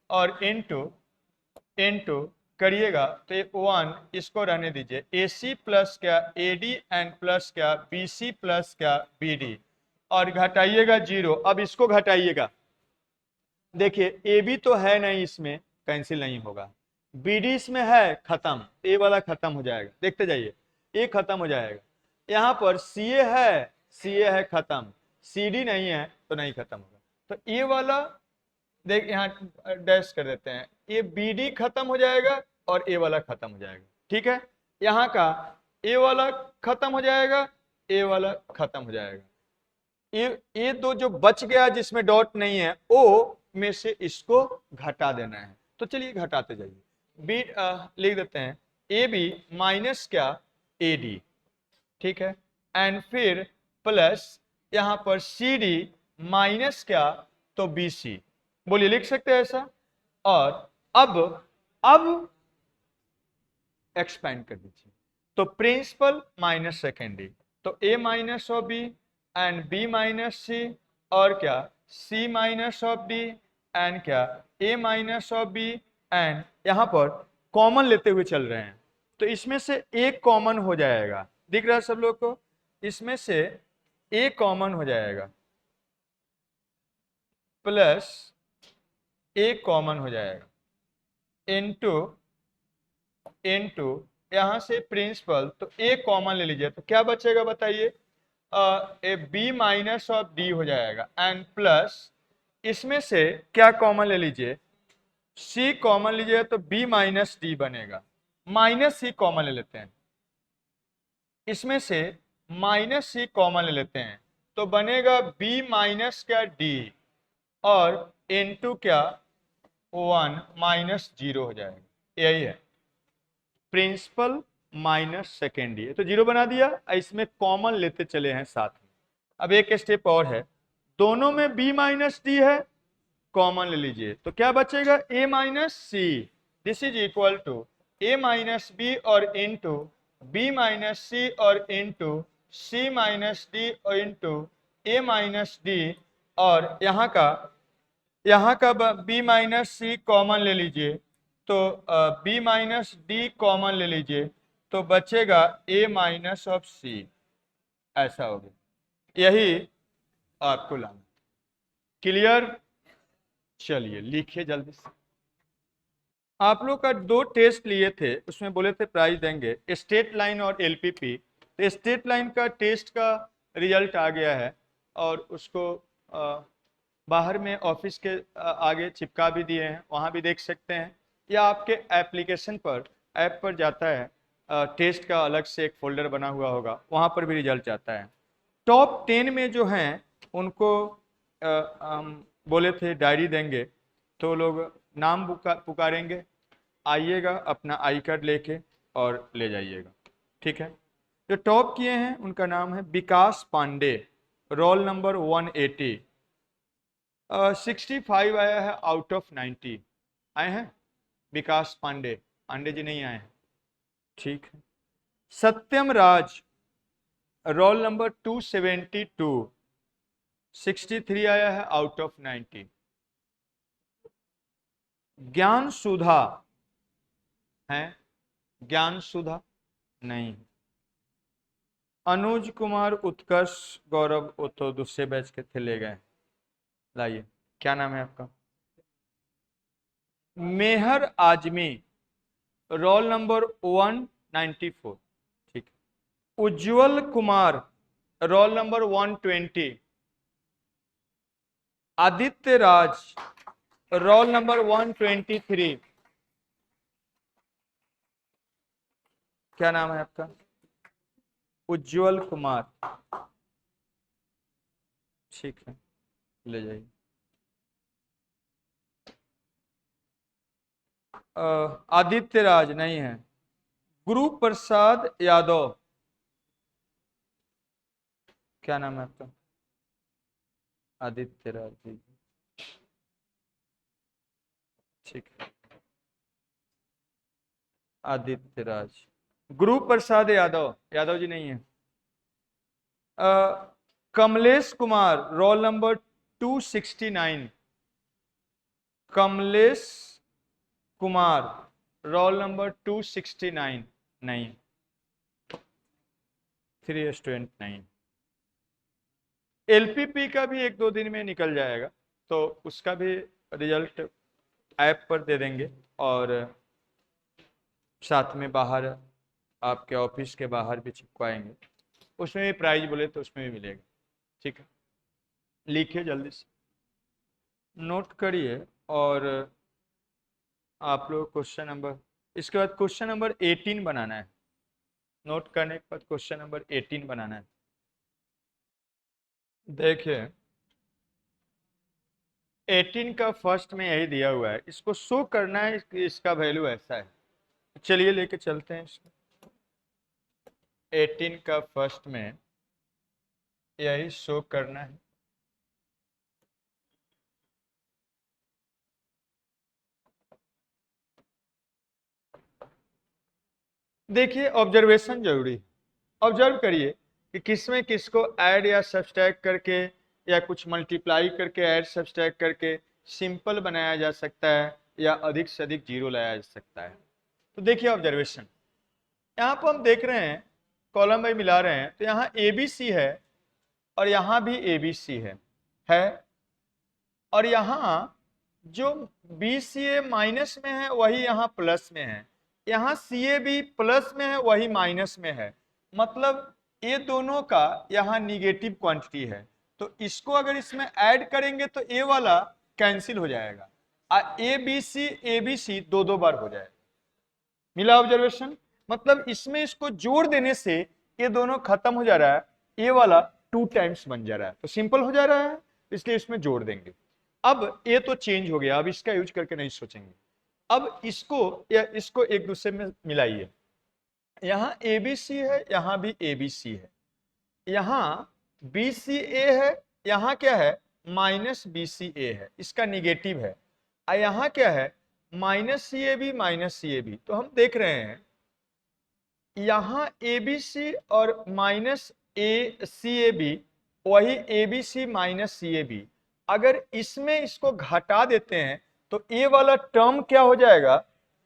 [SPEAKER 1] और इनटू करिएगा तो ये 1 इसको रहने दीजिए, AC प्लस क्या AD एंड प्लस क्या BC प्लस क्या BD, और घटाइएगा 0। अब इसको घटाइएगा, देखिए AB तो है नहीं, इसमें कैंसिल नहीं होगा, BD इसमें है, खत्म, ए वाला खत्म हो जाएगा, देखते जाइए, ए खत्म हो जाएगा। यहाँ पर CA है, CA है, खत्म, CD नहीं है तो नहीं खत्म होगा, तो ए वाला देख यहाँ डैश कर देते हैं, ये BD खत्म हो जाएगा और ए वाला खत्म हो जाएगा, ठीक है। यहाँ का ए वाला खत्म हो जाएगा, ए वाला खत्म हो जाएगा, ये दो जो बच गया जिसमें डॉट नहीं है, ओ में से इसको घटा देना है, तो चलिए घटाते जाइए। बी लिख देते हैं AB माइनस क्या AD, ठीक है, एंड फिर प्लस यहां पर CD माइनस क्या तो BC, बोलिए लिख सकते हैं ऐसा। और अब एक्सपेंड कर दीजिए, तो प्रिंसिपल माइनस सेकेंडरी, तो A minus of B and B minus C, और क्या C minus of D and क्या A minus of B, and यहां पर कॉमन लेते हुए चल रहे हैं, तो इसमें से एक कॉमन हो जाएगा, दिख रहा है सब लोग को, इसमें से एक कॉमन हो जाएगा, प्लस एक कॉमन हो जाएगा, इनटू यहां से प्रिंसिपल, तो एक कॉमन ले लीजिए, तो क्या बचेगा बताइए, ए B माइनस ऑफ D हो जाएगा, एंड प्लस इसमें से क्या कॉमन ले लीजिए, C कॉमन लीजिए तो B माइनस D बनेगा, माइनस C कॉमन ले लेते हैं, इसमें से माइनस C कॉमन ले लेते हैं, तो बनेगा B माइनस क्या D, और इनटू क्या 1 माइनस 0 हो जाएगा, यही है प्रिंसिपल माइनस सेकेंडरी, तो 0 बना दिया, इसमें कॉमन लेते चले हैं साथ में। अब एक स्टेप और है, दोनों में B माइनस D है, कॉमन ले लीजिए, तो क्या बचेगा A minus C, this is equal to A minus B और इनटू B माइनस C और इनटू C माइनस D और इनटू A माइनस D, और यहाँ का B माइनस C कॉमन ले लीजिए, तो B माइनस D कॉमन ले लीजिए, तो बचेगा A माइनस ऑफ C, ऐसा हो गया, यही आपको लाना। क्लियर, चलिए लिखिए जल्दी से। आप लोग का 2 टेस्ट लिए थे, उसमें बोले थे प्राइज देंगे, स्टेट लाइन और LPP, तो स्टेट लाइन का टेस्ट का रिजल्ट आ गया है, और उसको बाहर में ऑफिस के आगे चिपका भी दिए हैं, वहाँ भी देख सकते हैं, या आपके एप्लीकेशन पर ऐप पर जाता है, टेस्ट का अलग से एक फोल्डर बना हुआ होगा, वहाँ पर भी रिजल्ट जाता है। टॉप 10 में जो हैं उनको हम बोले थे डायरी देंगे, तो लोग नाम पुकारेंगे, आइएगा अपना आई कार्ड लेके और ले जाइएगा, ठीक है। जो टॉप किए हैं उनका नाम है विकास पांडे, रोल नंबर 180, 65 आया है आउट ऑफ 90 आए हैं, विकास पांडे जी नहीं आए हैं, ठीक है। सत्यम राज, रोल नंबर 272, 63 आया है आउट ऑफ 90। ज्ञान सुधा है, ज्ञान सुधा नहीं। अनुज कुमार उत्कर्ष गौरव, वो तो दूसरे बैच के थे, ले गए, लाइए, क्या नाम है आपका, मेहर आजमी, रोल नंबर 194, ठीक। उज्जवल Kumar, roll number 120। Aditya Raj, roll number 123, क्या नाम है आपका, उज्जवल कुमार, ठीक है, ले जाइए। आदित्य राज नहीं है। गुरु प्रसाद यादव, क्या नाम है आपका, आदित्य राज जी, ठीक है, आदित्य राज। गुरु प्रसाद यादव जी नहीं है। Kamlesh Kumar, roll number 269, Kamlesh Kumar, roll number 269, नहीं 3:9। एलपीपी का भी 1-2 दिन में निकल जाएगा, तो उसका भी रिजल्ट ऐप पर दे देंगे, और साथ में बाहर आपके ऑफिस के बाहर भी चिपकाएंगे। उसमें भी प्राइज बोले तो उसमें भी मिलेगा। ठीक है, लिखिए जल्दी से, नोट करिए। और आप लोग क्वेश्चन नंबर, इसके बाद क्वेश्चन नंबर 18 बनाना है। नोट करने के बाद क्वेश्चन नंबर 18 बनाना है। देखिए 18 का फर्स्ट में यही दिया हुआ है, इसको शो करना है कि इसका वैल्यू ऐसा है। चलिए लेके चलते हैं इसको। 18 का फर्स्ट में यही शो करना है। देखिए ऑब्जर्वेशन जरूरी, ऑब्जर्व करिए कि किसमें किसको ऐड या सब्सट्रैक्ट करके या कुछ मल्टीप्लाई करके ऐड सब्सट्रैक्ट करके सिंपल बनाया जा सकता है या अधिक से अधिक जीरो लाया जा सकता है। तो देखिए ऑब्जर्वेशन, यहाँ पर हम देख रहे हैं कॉलम बाई मिला रहे हैं, तो यहाँ ए बी सी है और यहाँ भी ए बी सी है, और यहाँ जो बी सी ए माइनस में है वही यहाँ प्लस में है, यहाँ सी ए भी प्लस में है वही माइनस में है। मतलब ये दोनों का यहाँ निगेटिव क्वांटिटी है, तो इसको अगर इसमें ऐड करेंगे तो ए वाला कैंसिल हो जाएगा, ए बी सी दो दो बार हो जाएगा। मिला ऑब्जर्वेशन? मतलब इसमें इसको जोड़ देने से ये दोनों खत्म हो जा रहा है, ये वाला 2 टाइम्स बन जा रहा है, तो सिंपल हो जा रहा है, इसलिए इसमें जोड़ देंगे। अब ये तो चेंज हो गया, अब इसका यूज करके नहीं सोचेंगे। अब इसको या इसको एक दूसरे में मिलाइए, यहाँ ए बी सी है, यहाँ भी ए बी सी है, यहाँ बी सी ए है, यहाँ क्या है माइनस बी सी ए है, इसका निगेटिव है, और यहाँ क्या है माइनस सी ए बी। तो हम देख रहे हैं यहाँ ए बी सी और minus A C A B वही A B C minus C A B. अगर इसमें इसको घटा देते हैं तो ए वाला टर्म क्या हो जाएगा,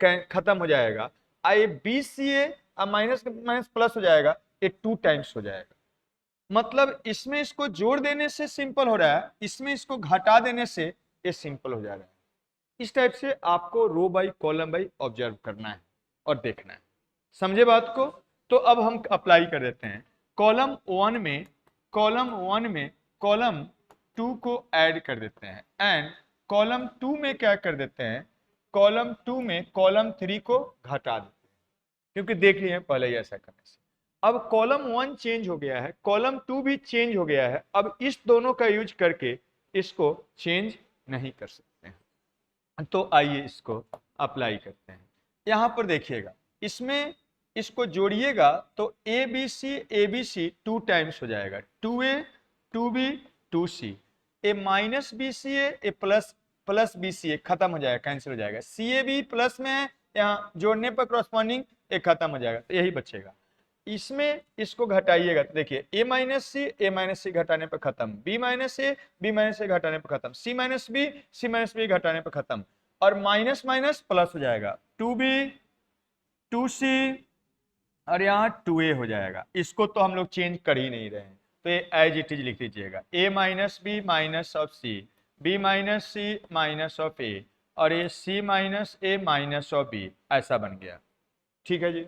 [SPEAKER 1] खत्म हो जाएगा, आई B C A minus minus plus हो जाएगा, ये 2 टाइम्स हो जाएगा। मतलब इसमें इसको जोड़ देने से सिंपल हो रहा है, इसमें इसको घटा देने से ये सिंपल हो जा रहा है। इस टाइप से आपको रो बाई कॉलम बाई ऑब्जर्व करना है और देखना है। समझे बात को? तो अब हम अप्लाई कर देते हैं। कॉलम 1 में कॉलम 2 को ऐड कर देते हैं, एंड कॉलम 2 में क्या कर देते हैं, कॉलम 2 में कॉलम 3 को घटा देते हैं, क्योंकि देख लिए पहले ही ऐसा करने से। अब कॉलम 1 चेंज हो गया है, कॉलम 2 भी चेंज हो गया है, अब इस दोनों का यूज करके इसको चेंज नहीं कर सकते हैं। तो आइए इसको अप्लाई करते हैं। यहां पर देखिएगा, इसमें इसको जोड़िएगा तो ए बी सी 2 टाइम्स हो जाएगा, 2a 2b 2c, ए माइनस बी सी ए प्लस बी सी ए खत्म हो जाएगा, कैंसिल हो जाएगा, सी ए भी प्लस में है, यहाँ जोड़ने पर कॉरस्पॉन्डिंग ए खत्म हो जाएगा, तो यही बचेगा। इसमें इसको घटाइएगा तो देखिए ए माइनस सी घटाने पर खत्म, बी माइनस ए घटाने पर खत्म, सी माइनस बी घटाने पर खत्म, और माइनस माइनस प्लस हो जाएगा, 2b 2c और यहाँ 2a हो जाएगा। इसको तो हम लोग चेंज कर ही नहीं रहे हैं, तो ये एज इट इज लिख लीजिएगा, a minus B minus of C, B minus C minus of A, और ये c minus A minus of B, ऐसा बन गया। ठीक है जी।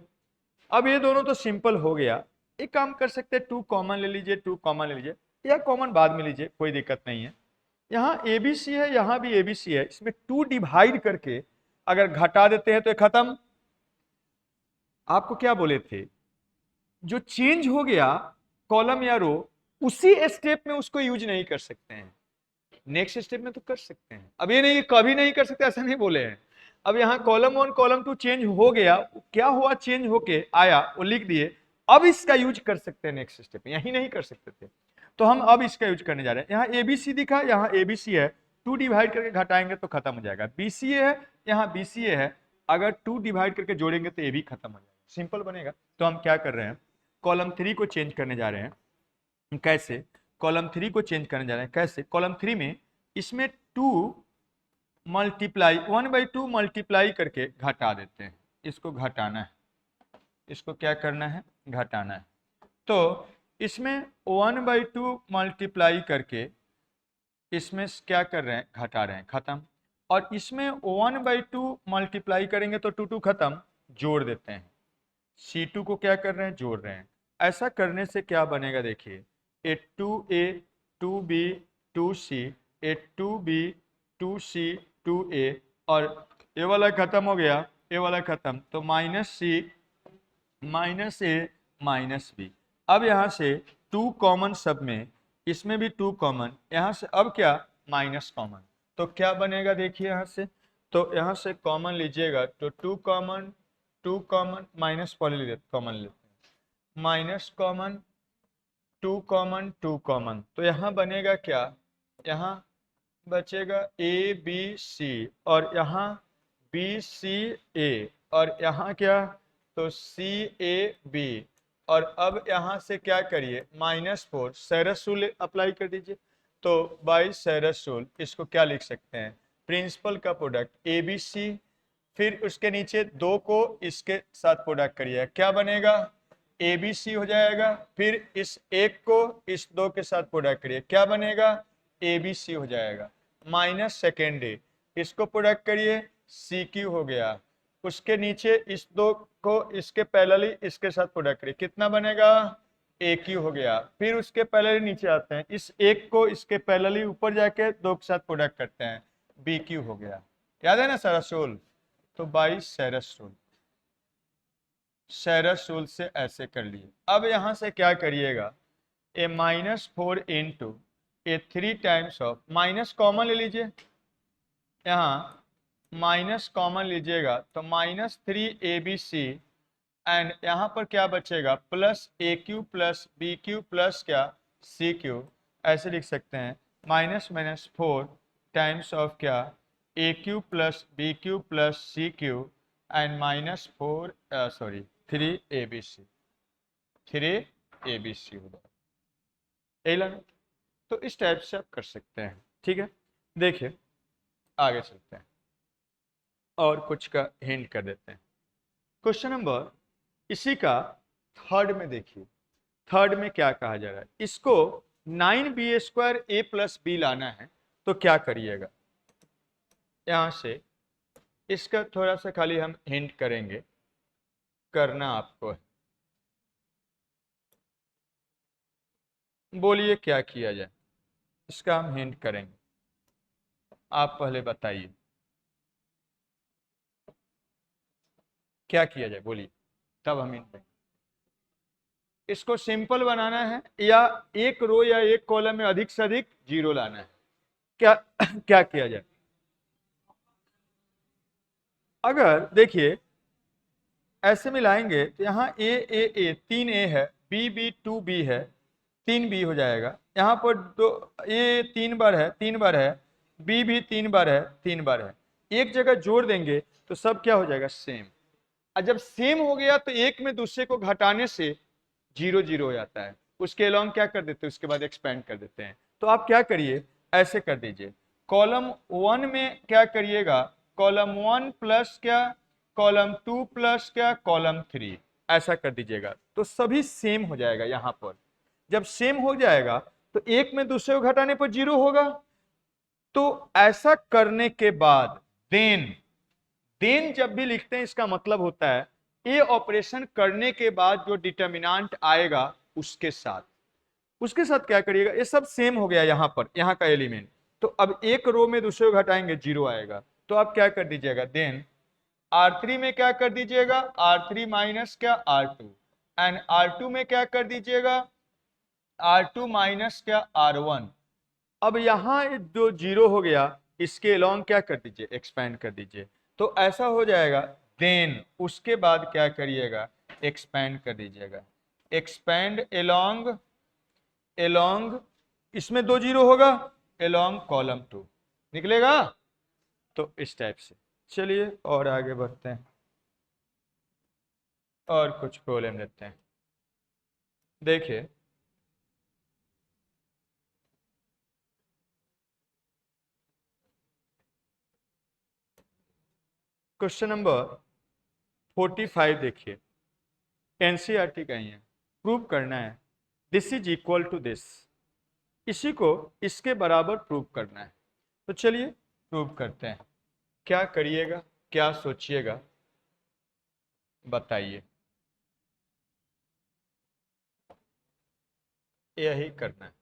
[SPEAKER 1] अब ये दोनों तो सिंपल हो गया। एक काम कर सकते हैं, 2 कॉमन ले लीजिए, 2 कॉमन ले लीजिए, या कॉमन बाद में लीजिए, कोई दिक्कत नहीं है। यहाँ ए बी सी है, यहाँ भी ए बी सी है, इसमें 2 डिवाइड करके अगर घटा देते हैं तो ये खत्म। आपको क्या बोले थे, जो चेंज हो गया कॉलम या रो, उसी स्टेप में उसको यूज नहीं कर सकते हैं, नेक्स्ट स्टेप में तो कर सकते हैं। अब ये नहीं कभी नहीं कर सकते ऐसा नहीं बोले हैं। अब यहाँ कॉलम 1 कॉलम 2 चेंज हो गया, क्या हुआ चेंज होके आया वो लिख दिए, अब इसका यूज कर सकते हैं नेक्स्ट स्टेप में, यही नहीं कर सकते थे, तो हम अब इसका यूज करने जा रहे हैं। यहाँ एबीसी दिखा, यहाँ एबीसी है, 2 डिवाइड करके घटाएंगे तो खत्म हो जाएगा, बीसीए है, यहाँ बीसीए है, अगर 2 डिवाइड करके जोड़ेंगे तो ये भी खत्म हो जाएगा, सिंपल बनेगा। तो हम क्या कर रहे हैं, कॉलम 3 को चेंज करने जा रहे हैं। कैसे? कॉलम 3 को चेंज करने जा रहे हैं, कैसे? कॉलम 3 में इसमें 2 मल्टीप्लाई 1/2 मल्टीप्लाई करके घटा देते हैं, इसको घटाना है, इसको क्या करना है, घटाना है। तो इसमें 1/2 मल्टीप्लाई करके इसमें क्या कर रहे हैं, घटा रहे हैं, खत्म। और इसमें 1/2 मल्टीप्लाई करेंगे तो 2 खत्म, जोड़ देते हैं। C2 को क्या कर रहे हैं, जोड़ रहे हैं। ऐसा करने से क्या बनेगा देखिए, ए 2A 2B 2C, ए 2B 2C 2A, और ये वाला खत्म हो गया, ये वाला खत्म, तो -C -A -B। अब यहाँ से 2 कॉमन, सब में, इसमें भी 2 कॉमन, यहाँ से अब क्या, माइनस कॉमन, तो क्या बनेगा देखिए यहाँ से, तो यहाँ से कॉमन लीजिएगा तो 2 कॉमन, 2 कॉमन, माइनस पहले कॉमन लेते हैं, माइनस कॉमन, 2 कॉमन, 2 कॉमन, तो यहाँ बनेगा क्या, यहाँ बचेगा ABC, और यहाँ BCA, और यहाँ क्या, तो CAB। और अब यहाँ से क्या करिए, -4 सेरस रूल अप्लाई कर दीजिए। तो बाई सेरस रूल इसको क्या लिख सकते हैं, प्रिंसिपल का प्रोडक्ट ABC, फिर उसके नीचे 2 को इसके साथ प्रोडक्ट करिए, क्या बनेगा, ABC हो जाएगा। फिर इस 1 को इस 2 के साथ प्रोडक्ट करिए, क्या बनेगा, ABC हो जाएगा। माइनस सेकेंड डे, इसको प्रोडक्ट करिए, CQ हो गया। उसके नीचे इस 2 को इसके पैरेलली इसके साथ प्रोडक्ट करिए, कितना बनेगा, AQ हो गया। फिर उसके पैरेलली नीचे आते हैं, इस 1 को इसके पैरेलली ऊपर जाके 2 के साथ प्रोडक्ट करते हैं, BQ हो गया। याद है ना सेरस रूल, तो बाई सेरस रूल, सेरस रूल से ऐसे कर लिए। अब यहां से क्या करिएगा, ए -4 into A 3 times of, minus common ले लीजिए, यहाँ माइनस कॉमन लीजिएगा तो -3ABC, एंड यहाँ पर क्या बचेगा, plus AQ plus BQ plus क्या, CQ, ऐसे लिख सकते हैं, -4 टाइम्स ऑफ क्या, AQ plus BQ plus CQ, and -4 sorry 3ABC, 3ABC होगा, यही लगा। तो इस टाइप से आप कर सकते हैं, ठीक है। देखिए आगे चलते हैं और कुछ का हिंट कर देते हैं। क्वेश्चन नंबर इसी का थर्ड में देखिए, थर्ड में क्या कहा जा रहा है, इसको 9b² a + b लाना है, तो क्या करिएगा, यहां से इसका थोड़ा सा खाली हम हिंट करेंगे, करना आपको है। बोलिए क्या किया जाए, इसका हम हिंट करेंगे, आप पहले बताइए क्या किया जाए, बोलिए, तब हम हिंट देंगे। इसको सिंपल बनाना है, या एक रो या एक कॉलम में अधिक से अधिक जीरो लाना है, क्या क्या किया जाए। अगर देखिए ऐसे मिलाएंगे तो यहाँ ए 3A है, बी 2B है, 3B हो जाएगा। यहाँ पर दो ए 3 बार है, 3 बार है, बी भी 3 बार है, 3 बार है। एक जगह जोड़ देंगे तो सब क्या हो जाएगा, सेम। और जब सेम हो गया तो एक में दूसरे को घटाने से 0 0 हो जाता है, उसके अलॉन्ग क्या कर देते हैं, उसके बाद एक्सपेंड कर देते हैं। तो आप क्या करिए, ऐसे कर दीजिए, कॉलम 1 में क्या करिएगा, कॉलम 1 प्लस क्या, कॉलम 2 प्लस क्या, कॉलम 3, ऐसा कर दीजिएगा तो सभी सेम हो जाएगा। यहां पर जब सेम हो जाएगा तो एक में दूसरे को घटाने पर 0 होगा। तो ऐसा करने के बाद देन, देन जब भी लिखते हैं इसका मतलब होता है ये ऑपरेशन करने के बाद जो डिटर्मिनेंट आएगा उसके साथ, उसके साथ क्या करिएगा, ये सब सेम हो गया यहाँ पर, यहाँ का एलिमेंट, तो अब एक रो में दूसरे को घटाएंगे 0 आएगा। तो आप क्या कर दीजिएगा, देन R3 में क्या कर दीजिएगा, R3 माइनस क्या, R2, एंड R2 में क्या कर दीजिएगा, R2 माइनस क्या, R1। अब यहाँ जो 0 हो गया इसके लॉन्ग क्या कर दीजिए, एक्सपेंड कर दीजिए, तो ऐसा हो जाएगा। देन उसके बाद क्या करिएगा, एक्सपेंड कर दीजिएगा, एक्सपेंड एलोंग, एलोंग इसमें 2 0 होगा, एलोंग कॉलम 2 निकलेगा। तो इस टाइप से चलिए और आगे बढ़ते हैं और कुछ प्रॉब्लम लेते हैं। देखिए क्वेश्चन नंबर 45 देखिए, एनसीईआरटी का ही है, प्रूव करना है this is equal to this, इसी को इसके बराबर प्रूव करना है। तो चलिए प्रूव करते हैं। क्या करिएगा, क्या सोचिएगा, बताइए। यही करना है,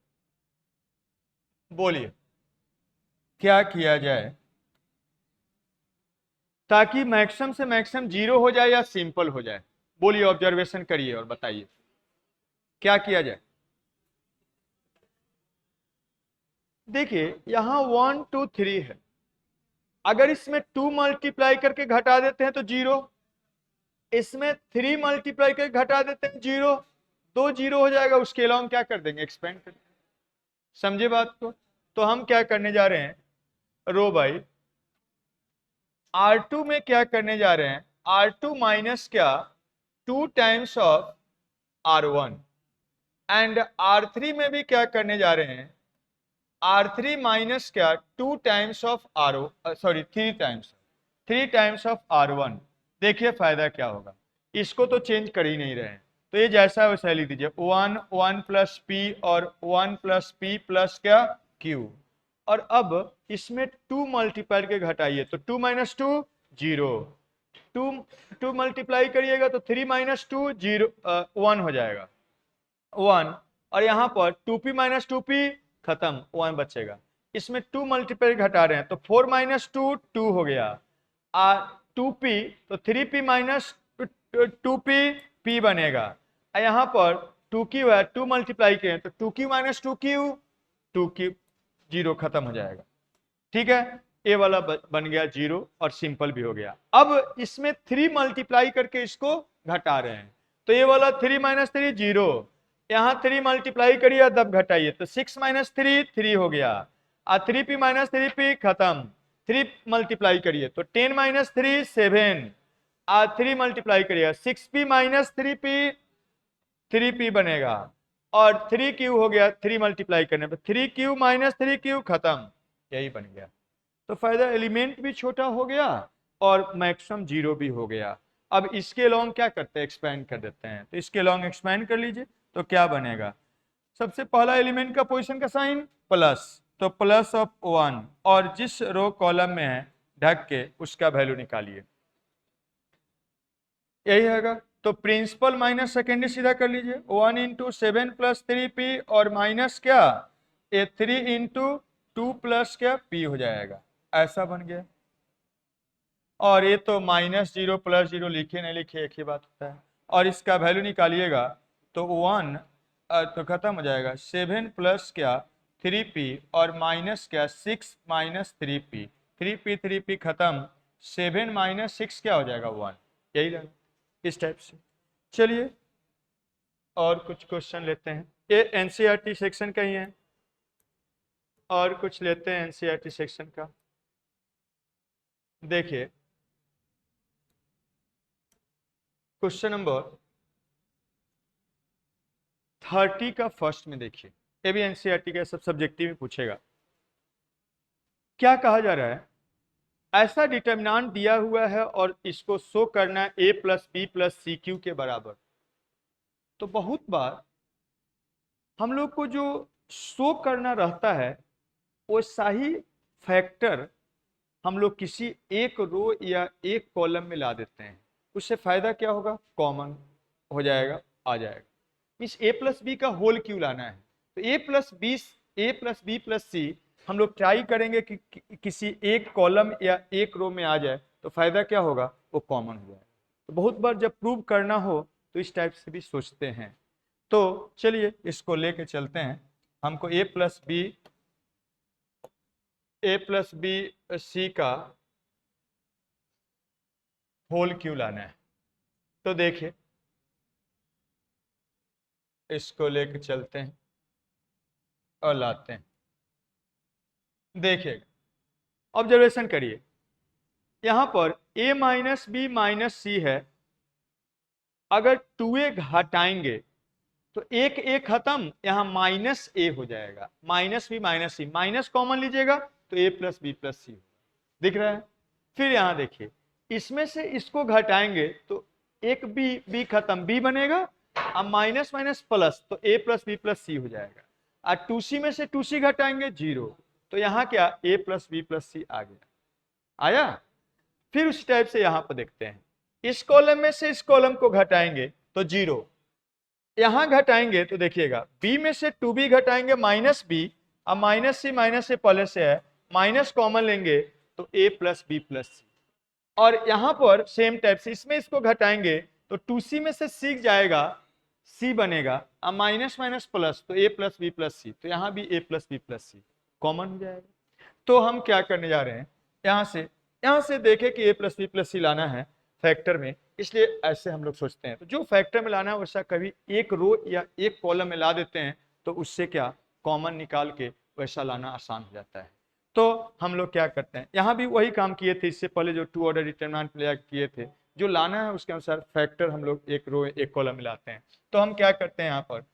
[SPEAKER 1] बोलिए क्या किया जाए ताकि मैक्सिमम से मैक्सिमम जीरो हो जाए या सिंपल हो जाए। बोलिए, ऑब्जर्वेशन करिए और बताइए क्या किया जाए। देखिए यहां 1 2 3 है, अगर इसमें 2 मल्टीप्लाई करके घटा देते हैं तो जीरो, इसमें 3 मल्टीप्लाई करके घटा देते हैं जीरो, दो जीरो हो जाएगा, उसके अलावा हम क्या कर देंगे, एक्सपेंड कर देंगे। समझे बात को। तो हम क्या करने जा रहे हैं, रो बाई R2 में क्या करने जा रहे हैं, R2 माइनस क्या, 2 times of R1, and R3 में भी क्या करने जा रहे हैं, R3 माइनस क्या, 2 times of sorry 3 times of R1। देखिए फायदा क्या होगा, इसको तो चेंज कर ही नहीं रहे हैं, तो ये जैसा है वैसा लिख दीजिए, 1 1 प्लस पी और 1 प्लस पी प्लस क्या क्यू। और अब इसमें 2 मल्टीप्लाई के घटाइए तो 2 माइनस 2 जीरो, 2 मल्टीप्लाई करिएगा तो 3 माइनस 2 जीरो, 1 हो जाएगा 1, और यहां पर 2p माइनस 2p खत्म, 1 बचेगा। इसमें 2 मल्टीप्लाई घटा रहे हैं तो 4 माइनस 2 2 हो गया, 2p तो 3p माइनस 2p p बनेगा। यहां पर 2q है, 2 मल्टीप्लाई किए तो 2q minus 2q 2q, zero खत्म हो जाएगा। ठीक है, ए वाला बन गया जीरो और सिंपल भी हो गया। अब इसमें 3 मल्टीप्लाई करके इसको घटा रहे हैं तो ये वाला 3 माइनस 3 जीरो, यहां 3 मल्टीप्लाई करिए तब घटाइए तो 6 माइनस 3 3 हो गया, 3p माइनस 3p खत्म, 3 मल्टीप्लाई करिए तो 10 माइनस 3 7, 3 मल्टीप्लाई करिए 6p माइनस 3p 3p बनेगा, और 3q हो गया, 3 मल्टीप्लाई करने पर 3q माइनस 3q खत्म, यही बन गया। तो फायदा एलिमेंट भी छोटा हो गया और मैक्सिमम जीरो भी हो गया। अब इसके लॉन्ग क्या करते हैं, एक्सपेंड कर देते हैं, तो इसके लॉन्ग एक्सपेंड कर लीजिए तो क्या बनेगा, सबसे पहला एलिमेंट का पोजीशन का साइन प्लस, तो प्लस ऑफ 1, और जिस रो कॉलम में है ढक के उसका वैल्यू निकालिए, यही है। तो प्रिंसिपल माइनस सेकेंडरी सीधा कर लीजिए, 1 इंटू 7 प्लस 3p और माइनस क्या, ये 3 इंटू 2 प्लस क्या p हो जाएगा, ऐसा बन गया। और ये तो माइनस जीरो प्लस जीरो लिखे नहीं लिखे एक ही बात होता है, और इसका वैल्यू निकालिएगा तो 1 तो खत्म हो जाएगा, 7 प्लस क्या 3p और माइनस क्या 6 माइनस 3p, 3p खत्म, 7 माइनस 6 क्या हो जाएगा 1, यही रहेगा इस टाइप से। चलिए और कुछ क्वेश्चन लेते हैं, ये एनसीईआरटी सेक्शन का ही है, और कुछ लेते हैं एनसीईआरटी सेक्शन का। देखिए क्वेश्चन नंबर 30 का फर्स्ट में देखिए, ये भी एनसीईआरटी का सब सब्जेक्टिव में पूछेगा। क्या कहा जा रहा है, ऐसा डिटर्मिनेंट दिया हुआ है और इसको शो करना है a plus B plus C cube के बराबर। तो बहुत बार हम लोग को जो शो करना रहता है वो सही फैक्टर हम लोग किसी एक रो या एक कॉलम में ला देते हैं, उससे फायदा क्या होगा, कॉमन हो जाएगा, आ जाएगा। इस a प्लस बी का होल क्यों लाना है, तो a प्लस बी प्लस सी हम लोग ट्राई करेंगे कि किसी एक कॉलम या एक रो में आ जाए, तो फायदा क्या होगा, वो कॉमन हो जाए। तो बहुत बार जब प्रूव करना हो तो इस टाइप से भी सोचते हैं। तो चलिए इसको लेके चलते हैं, हमको a प्लस बी सी का होल क्यों लाना है। तो देखिए इसको लेके चलते हैं और लाते हैं। देखिएगा, ऑब्जर्वेशन करिए, यहां पर a माइनस बी माइनस सी है, अगर 2a हटाएंगे तो एक ए खत्म, यहां माइनस ए हो जाएगा, minus B minus C, minus common लीजिएगा तो a प्लस बी प्लस सी दिख रहा है। फिर यहां देखिए इसमें से इसको घटाएंगे तो एक बी खत्म, बी बनेगा, अब माइनस माइनस प्लस, तो ए प्लस बी प्लस सी हो जाएगा। और 2c में से 2c घटाएंगे 0, तो यहाँ क्या ए प्लस बी प्लस सी आ गया, आया। फिर उस टाइप से यहाँ पर देखते हैं, इस कॉलम में से इस कॉलम को घटाएंगे तो 0, यहां घटाएंगे तो देखिएगा b में से 2b घटाएंगे माइनस बी, अब माइनस से पहले से है, माइनस कॉमन लेंगे तो a plus B plus C. और यहां पर सेम टाइप से इसमें इसको घटाएंगे तो 2c में से c जाएगा, c बनेगा, अब माइनस माइनस प्लस तो a plus B plus C, तो यहां भी a plus B plus C common हो जाएगा। तो हम क्या करने जा रहे हैं, यहां से देखें कि a प्लस बी प्लस सी लाना है फैक्टर में, इसलिए ऐसे हम लोग सोचते हैं। तो जो फैक्टर में लाना है वैसा कभी एक रो या एक कॉलम में ला देते हैं, तो उससे क्या कॉमन निकाल के वैसा लाना आसान हो जाता है। तो हम लोग क्या करते हैं, यहाँ भी वही काम किए थे, इससे पहले जो 2 ऑर्डर डिटरमिनेंट किए थे, जो लाना है उसके अनुसार फैक्टर हम लोग एक रो एक कॉलम में लाते हैं। तो हम क्या करते हैं, यहाँ पर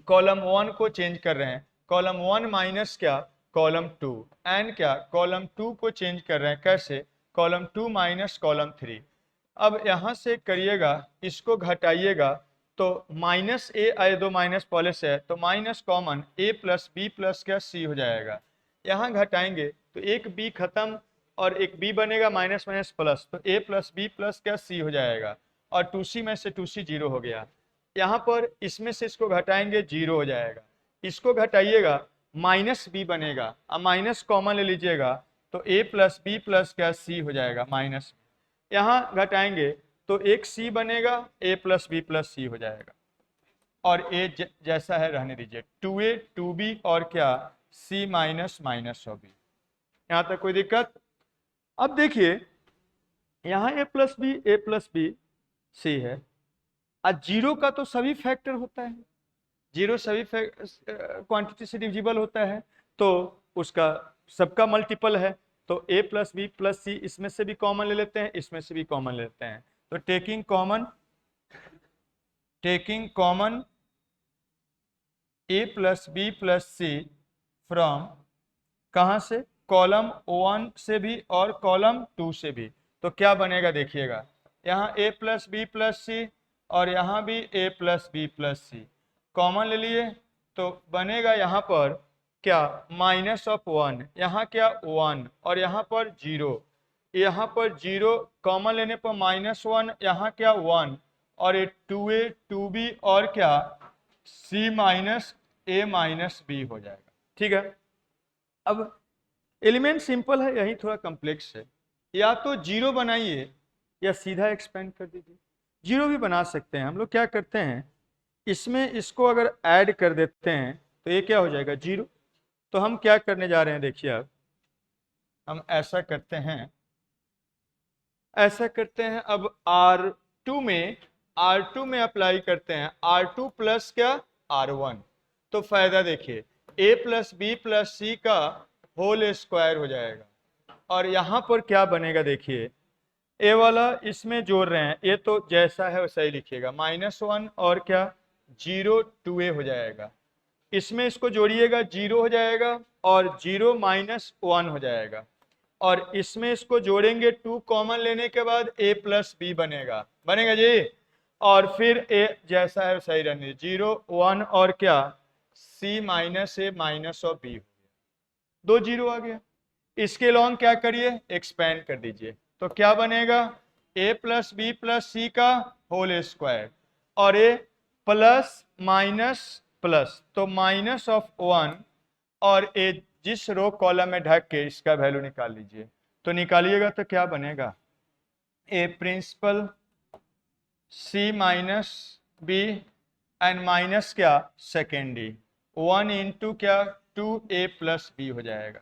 [SPEAKER 1] कॉलम 1 को चेंज कर रहे हैं, कॉलम 1 माइनस क्या कॉलम 2, एंड क्या कॉलम 2 को चेंज कर रहे हैं, कैसे कॉलम 2 माइनस कॉलम 3। अब यहां से करिएगा, इसको घटाइएगा तो माइनस ए आए, दो माइनस पहले से है तो minus common A plus B plus क्या सी हो जाएगा। यहाँ घटाएंगे तो एक बी खत्म और एक बी बनेगा, माइनस माइनस प्लस, तो ए प्लस बी प्लस क्या सी हो जाएगा, और 2c में से 2c 0 हो गया। यहाँ पर इसमें से इसको घटाएंगे 0 हो जाएगा, इसको घटाइएगा माइनस बी बनेगा, अब माइनस कॉमन ले लीजिएगा तो a प्लस बी प्लस क्या सी हो जाएगा माइनस, यहाँ घटाएंगे तो एक c बनेगा, a प्लस बी प्लस सी हो जाएगा, और a जैसा है रहने दीजिए, 2a 2b और क्या c minus minus of b। यहाँ तक कोई दिक्कत? अब देखिए यहाँ a प्लस बी सी है, और 0 का तो सभी फैक्टर होता है, 0 सभी क्वांटिटी से डिविजिबल होता है, तो उसका सबका मल्टीपल है, तो a प्लस बी प्लस सी इसमें से भी कॉमन ले लेते हैं, इसमें से भी कॉमन ले लेते हैं। तो taking common a plus B plus C from, कहां से, कॉलम 1 से भी और कॉलम 2 से भी, तो क्या बनेगा देखिएगा, यहाँ a plus B plus C और यहाँ भी a plus B plus C common ले लिए, तो बनेगा यहाँ पर क्या माइनस ऑफ 1, यहाँ क्या 1 और यहाँ पर 0, यहाँ पर 0 कॉमन लेने पर माइनस 1, यहाँ क्या 1 और ये 2a 2b और क्या c minus a minus b हो जाएगा। ठीक है, अब एलिमेंट सिंपल है, यही थोड़ा कॉम्प्लेक्स है, या तो 0 बनाइए या सीधा एक्सपेंड कर दीजिए, 0 भी बना सकते हैं। हम लोग क्या करते हैं, इसमें इसको अगर ऐड कर देते हैं तो ये क्या हो जाएगा 0। तो हम क्या करने जा रहे हैं, देखिए अब हम ऐसा करते हैं, अब R2 में अप्लाई करते हैं, R2 प्लस क्या R1, तो फायदा देखिए a प्लस बी प्लस सी का होल स्क्वायर हो जाएगा, और यहाँ पर क्या बनेगा देखिए, ए वाला इसमें जोड़ रहे हैं, ये तो जैसा है वैसा ही लिखिएगा, -1 और क्या 0 2a हो जाएगा, इसमें इसको जोड़िएगा 0 हो जाएगा और 0 माइनस 1 हो जाएगा, और इसमें इसको जोड़ेंगे 2 कॉमन लेने के बाद a प्लस बी बनेगा जी, और फिर a जैसा है वैसा ही रहने 0 1 और क्या c minus a minus of b हो गया, 2 0 आ गया। इसके लॉन्ग क्या करिए, एक्सपेंड कर दीजिए, तो क्या बनेगा a प्लस बी प्लस सी का होल स्क्वायर, और a प्लस माइनस प्लस, तो माइनस ऑफ 1 और a जिस रो कॉलम में ढक के इसका वैल्यू निकाल लीजिए, तो निकालिएगा तो क्या बनेगा a principal c minus b and minus क्या सेकेंडरी 1 इंटू क्या 2a प्लस b हो जाएगा,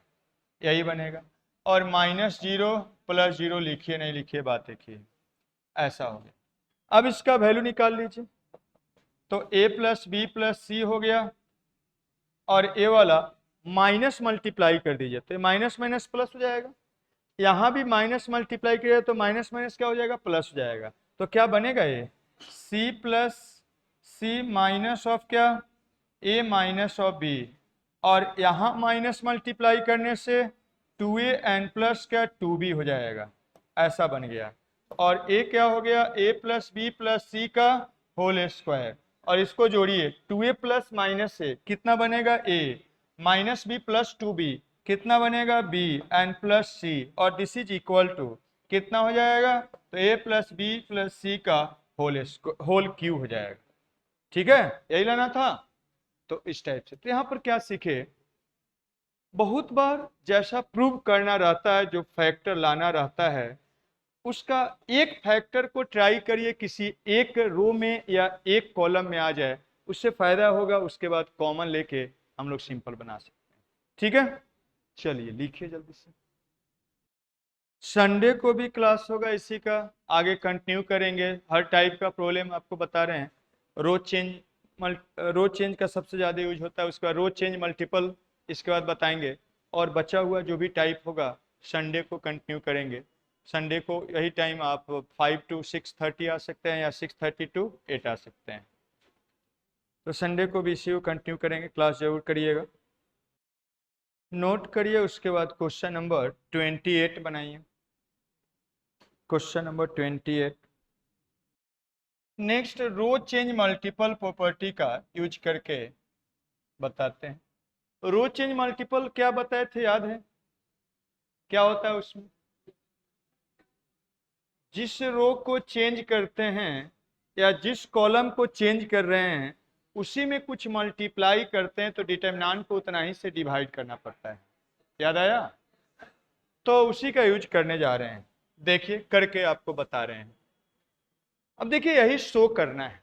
[SPEAKER 1] यही बनेगा, और -0 प्लस 0 लिखिए नहीं लिखिए बात देखिए, ऐसा हो गया। अब इसका वैल्यू निकाल लीजिए, तो a प्लस बी प्लस सी हो गया, और a वाला माइनस मल्टीप्लाई कर दीजिए तो माइनस माइनस प्लस हो जाएगा, यहाँ भी माइनस मल्टीप्लाई किया तो माइनस माइनस क्या हो जाएगा प्लस हो जाएगा, तो क्या बनेगा ये c plus C minus of क्या a माइनस ऑफ b, और यहाँ माइनस मल्टीप्लाई करने से 2a एन प्लस क्या 2b हो जाएगा, ऐसा बन गया। और ए क्या हो गया, ए प्लस बी प्लस सी का होल स्क्वायर, और इसको जोड़िए 2a प्लस माइनस ए कितना बनेगा a, minus B plus 2b कितना बनेगा b एंड प्लस सी, और दिस इज इक्वल टू कितना हो जाएगा, तो a प्लस बी प्लस सी का होल क्यूब हो जाएगा। ठीक है, यही लाना था। तो इस टाइप से तो यहाँ पर क्या सीखे, बहुत बार जैसा प्रूव करना रहता है, जो फैक्टर लाना रहता है, उसका एक फैक्टर को ट्राई करिए किसी एक रो में या एक कॉलम में आ जाए, उससे फायदा होगा। उसके बाद कॉमन लेके हम लोग सिंपल बना सकते हैं। ठीक है, चलिए लिखिए जल्दी से। संडे को भी क्लास होगा इसी का, आगे कंटिन्यू करेंगे। हर टाइप का प्रॉब्लम आपको बता रहे हैं। रो चेंज का सबसे ज़्यादा यूज होता है, उसके बाद रो चेंज मल्टीपल इसके बाद बताएंगे, और बचा हुआ जो भी टाइप होगा संडे को कंटिन्यू करेंगे। संडे को यही टाइम आप 5 to 6:30 आ सकते हैं या 6:30 to 8 आ सकते हैं। तो संडे को भी इसी को कंटिन्यू करेंगे, क्लास जरूर करिएगा। नोट करिए, उसके बाद क्वेश्चन नंबर 28 बनाइए। Question number 28। Next row change multiple property का यूज करके बताते हैं। रो चेंज मल्टीपल क्या बताए थे, याद है क्या होता है उसमें? जिस रो को चेंज करते हैं या जिस कॉलम को चेंज कर रहे हैं उसी में कुछ मल्टीप्लाई करते हैं तो डिटरमिनेंट को उतना ही से डिवाइड करना पड़ता है। याद आया? तो उसी का यूज करने जा रहे हैं, देखिए करके आपको बता रहे हैं। अब देखिए यही शो करना है।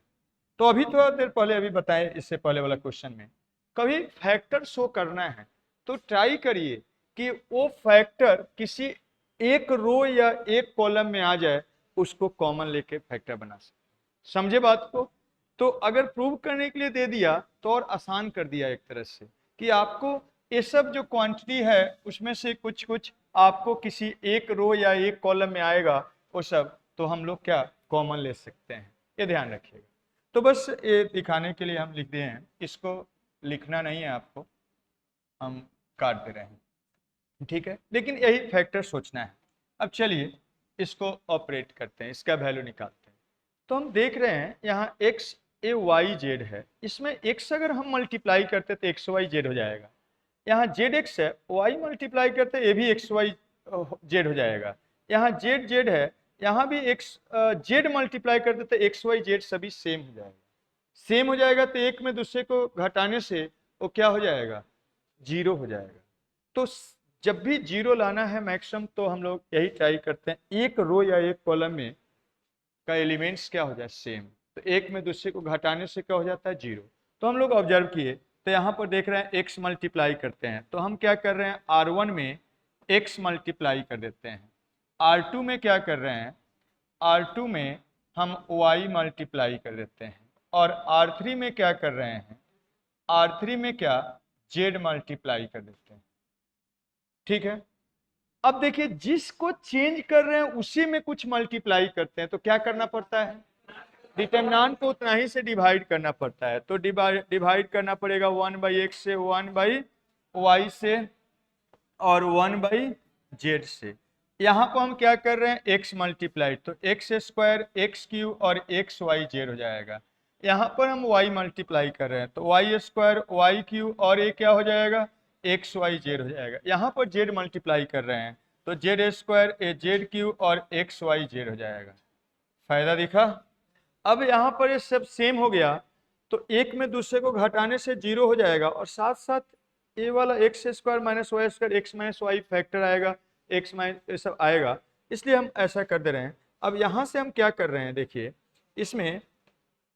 [SPEAKER 1] तो अभी थोड़ा देर पहले अभी बताए, इससे पहले वाला क्वेश्चन में कभी फैक्टर शो करना है तो ट्राई करिए कि वो फैक्टर किसी एक रो या एक कॉलम में आ जाए, उसको कॉमन लेके फैक्टर बना सकते। समझे बात को? तो अगर प्रूव करने के लिए दे दिया तो और आसान कर दिया एक तरह से, कि आपको ये सब जो क्वांटिटी है उसमें से कुछ कुछ आपको किसी एक रो या एक कॉलम में आएगा, वो सब तो हम लोग क्या कॉमन ले सकते हैं, ये ध्यान रखिएगा। तो बस ये दिखाने के लिए हम लिख दिए हैं, इसको लिखना नहीं है आपको, हम काट दे रहे हैं। ठीक है, लेकिन यही फैक्टर सोचना है। अब चलिए इसको ऑपरेट करते हैं, इसका वैल्यू निकालते हैं। तो हम देख रहे हैं यहाँ एक्स ए वाई जेड है, इसमें एक्स अगर हम मल्टीप्लाई करते तो एक्स वाई जेड हो जाएगा। यहाँ जेड एक्स है, वाई मल्टीप्लाई करते ये भी एक्स वाई जेड हो जाएगा। यहाँ जेड जेड है, यहाँ भी एक्स जेड मल्टीप्लाई करते तो एक्स वाई जेड सभी सेम हो जाएगा। सेम हो जाएगा तो एक में दूसरे को घटाने से वो क्या हो जाएगा, जीरो हो जाएगा। तो जब भी जीरो लाना है मैक्सिमम तो हम लोग यही ट्राई करते हैं, एक रो या एक कॉलम में का एलिमेंट्स क्या हो जाए सेम, तो एक में दूसरे को घटाने से क्या हो जाता है, जीरो। तो हम लोग ऑब्जर्व किए तो यहाँ पर देख रहे हैं एक्स मल्टीप्लाई करते हैं, तो हम क्या कर रहे हैं R1 में एक्स मल्टीप्लाई कर देते हैं। R2 में क्या कर रहे हैं, R2 में हम y मल्टीप्लाई कर देते हैं। और R3 में क्या कर रहे हैं, R3 में क्या z मल्टीप्लाई कर देते हैं। ठीक है, अब देखिए जिसको चेंज कर रहे हैं उसी में कुछ मल्टीप्लाई करते हैं तो क्या करना पड़ता है, डिटरमिनेंट को उतना ही से डिवाइड करना पड़ता है। तो डिवाइड करना पड़ेगा 1/x से, 1/y से और 1/z से। यहाँ पर हम क्या कर रहे हैं x मल्टीप्लाई, तो एक्स स्क्वायर एक्स क्यू और एक्स वाई जेड हो जाएगा। यहाँ पर हम y मल्टीप्लाई कर रहे हैं तो वाई स्क्वायर वाई क्यू और ये क्या हो जाएगा, एक्स वाई जेड हो जाएगा। यहाँ पर z मल्टीप्लाई कर रहे हैं तो जेड स्क्वायर ए जेड क्यू और एक्स वाई जेड हो जाएगा। फायदा दिखा? अब यहाँ पर ये सब सेम हो गया तो एक में दूसरे को घटाने से जीरो हो जाएगा, और साथ साथ ये वाला X square minus Y square X minus Y factor आएगा, एक्स माइनस ये सब आएगा, इसलिए हम ऐसा कर दे रहे हैं। अब यहाँ से हम क्या कर रहे हैं, देखिए इसमें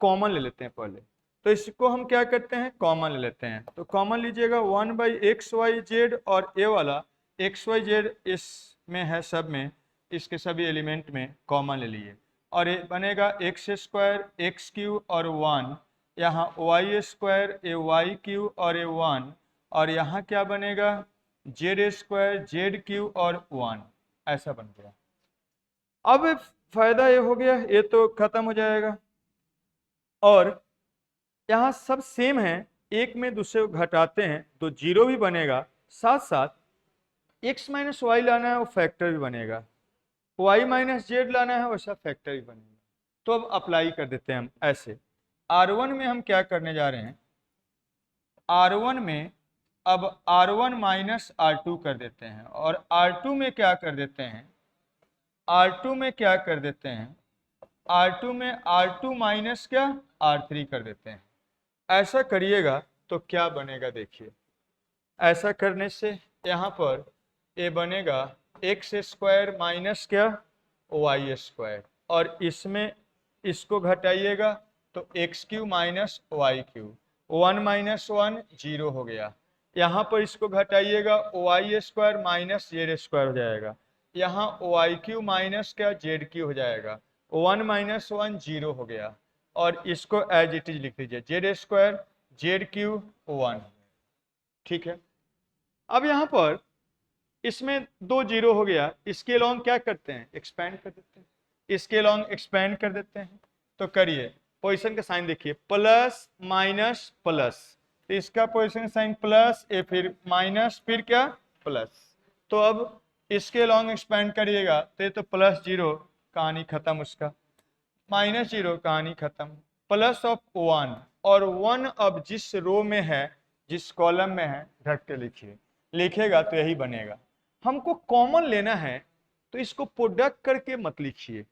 [SPEAKER 1] कॉमन ले लेते हैं पहले, तो इसको हम क्या करते हैं कॉमन ले लेते हैं। तो कॉमन लीजिएगा 1/xyz और ये वाला xyz इसमें है सब में, इसके सभी एलिमेंट में कॉमन ले लिए, और ये बनेगा एक्स स्क्वायर एक्स क्यू और 1, यहाँ वाई स्क्वायर ए वाई क्यू और ए 1, और यहाँ क्या बनेगा जेड स्क्वायर जेड क्यू और 1, ऐसा बन गया। अब फायदा ये हो गया, ये तो खत्म हो जाएगा, और यहाँ सब सेम है, एक में दूसरे को घटाते हैं तो जीरो भी बनेगा, साथ साथ एक्स माइनस वाई लाना है वो फैक्टर भी बनेगा। वाई माइनस जेड लाना है वैसा फैक्टर ही बनेगा। तो अब अप्लाई कर देते हैं हम ऐसे। R1 में हम क्या करने जा रहे हैं, R1 में अब R1 माइनस R2 कर देते हैं, और R2 में क्या कर देते हैं, R2 में क्या कर देते हैं, R2 में R2 माइनस क्या R3 कर देते हैं। ऐसा करिएगा तो क्या बनेगा देखिए, ऐसा करने से यहाँ पर ये बनेगा एक्स स्क्वायर माइनस क्या वाई स्क्वायर, और इसमें इसको घटाइएगा तो X Q minus Y Q, 1 माइनस 1 0 हो गया। यहाँ पर इसको घटाइएगा Y square minus Z square हो जाएगा, यहाँ वाई क्यू माइनस क्या जेड क्यू हो जाएगा, 1 माइनस 1 0 हो गया, और इसको एज इट इज लिख दीजिए जेड स्क्वायर जेड क्यू 1। ठीक है, अब यहाँ पर इसमें 2 0 हो गया, इसके लॉन्ग क्या करते हैं एक्सपेंड कर देते हैं, इसके लॉन्ग एक्सपेंड कर देते हैं। तो करिए, पोजीशन का साइन देखिए, प्लस माइनस प्लस, तो इसका पोजीशन साइन प्लस, ये फिर माइनस, फिर क्या प्लस। तो अब इसके लॉन्ग एक्सपेंड करिएगा तो ये तो प्लस 0, कहानी खत्म उसका, माइनस 0 कहानी खत्म, प्लस ऑफ 1, और 1 अब जिस रो में है जिस कॉलम में है ढक के लिखिए, लिखेगा तो यही बनेगा। हमको कॉमन लेना है तो इसको प्रोडक्ट करके मत लिखिए,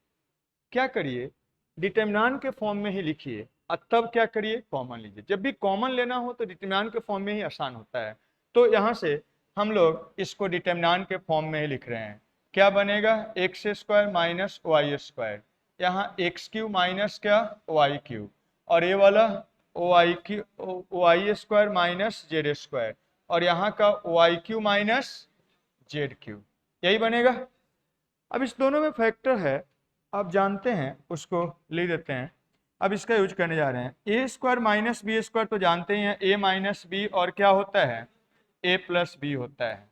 [SPEAKER 1] क्या करिए डिटरमिनेंट के फॉर्म में ही लिखिए, और तब क्या करिए कॉमन लीजिए। जब भी कॉमन लेना हो तो डिटरमिनेंट के फॉर्म में ही आसान होता है। तो यहाँ से हम लोग इसको डिटरमिनेंट के फॉर्म में ही लिख रहे हैं, क्या बनेगा X square minus Y square, यहाँ एक्स क्यू माइनस क्या वाई क्यू, और ये वाला Y square minus Z square, और यहाँ का Y Q minus Z cube, यही बनेगा। अब इस दोनों में फैक्टर है, आप जानते हैं उसको ले देते हैं। अब इसका यूज करने जा रहे हैं, ए स्क्वायर माइनस बी स्क्वायर तो जानते ही हैं, ए माइनस बी और क्या होता है ए प्लस बी होता है,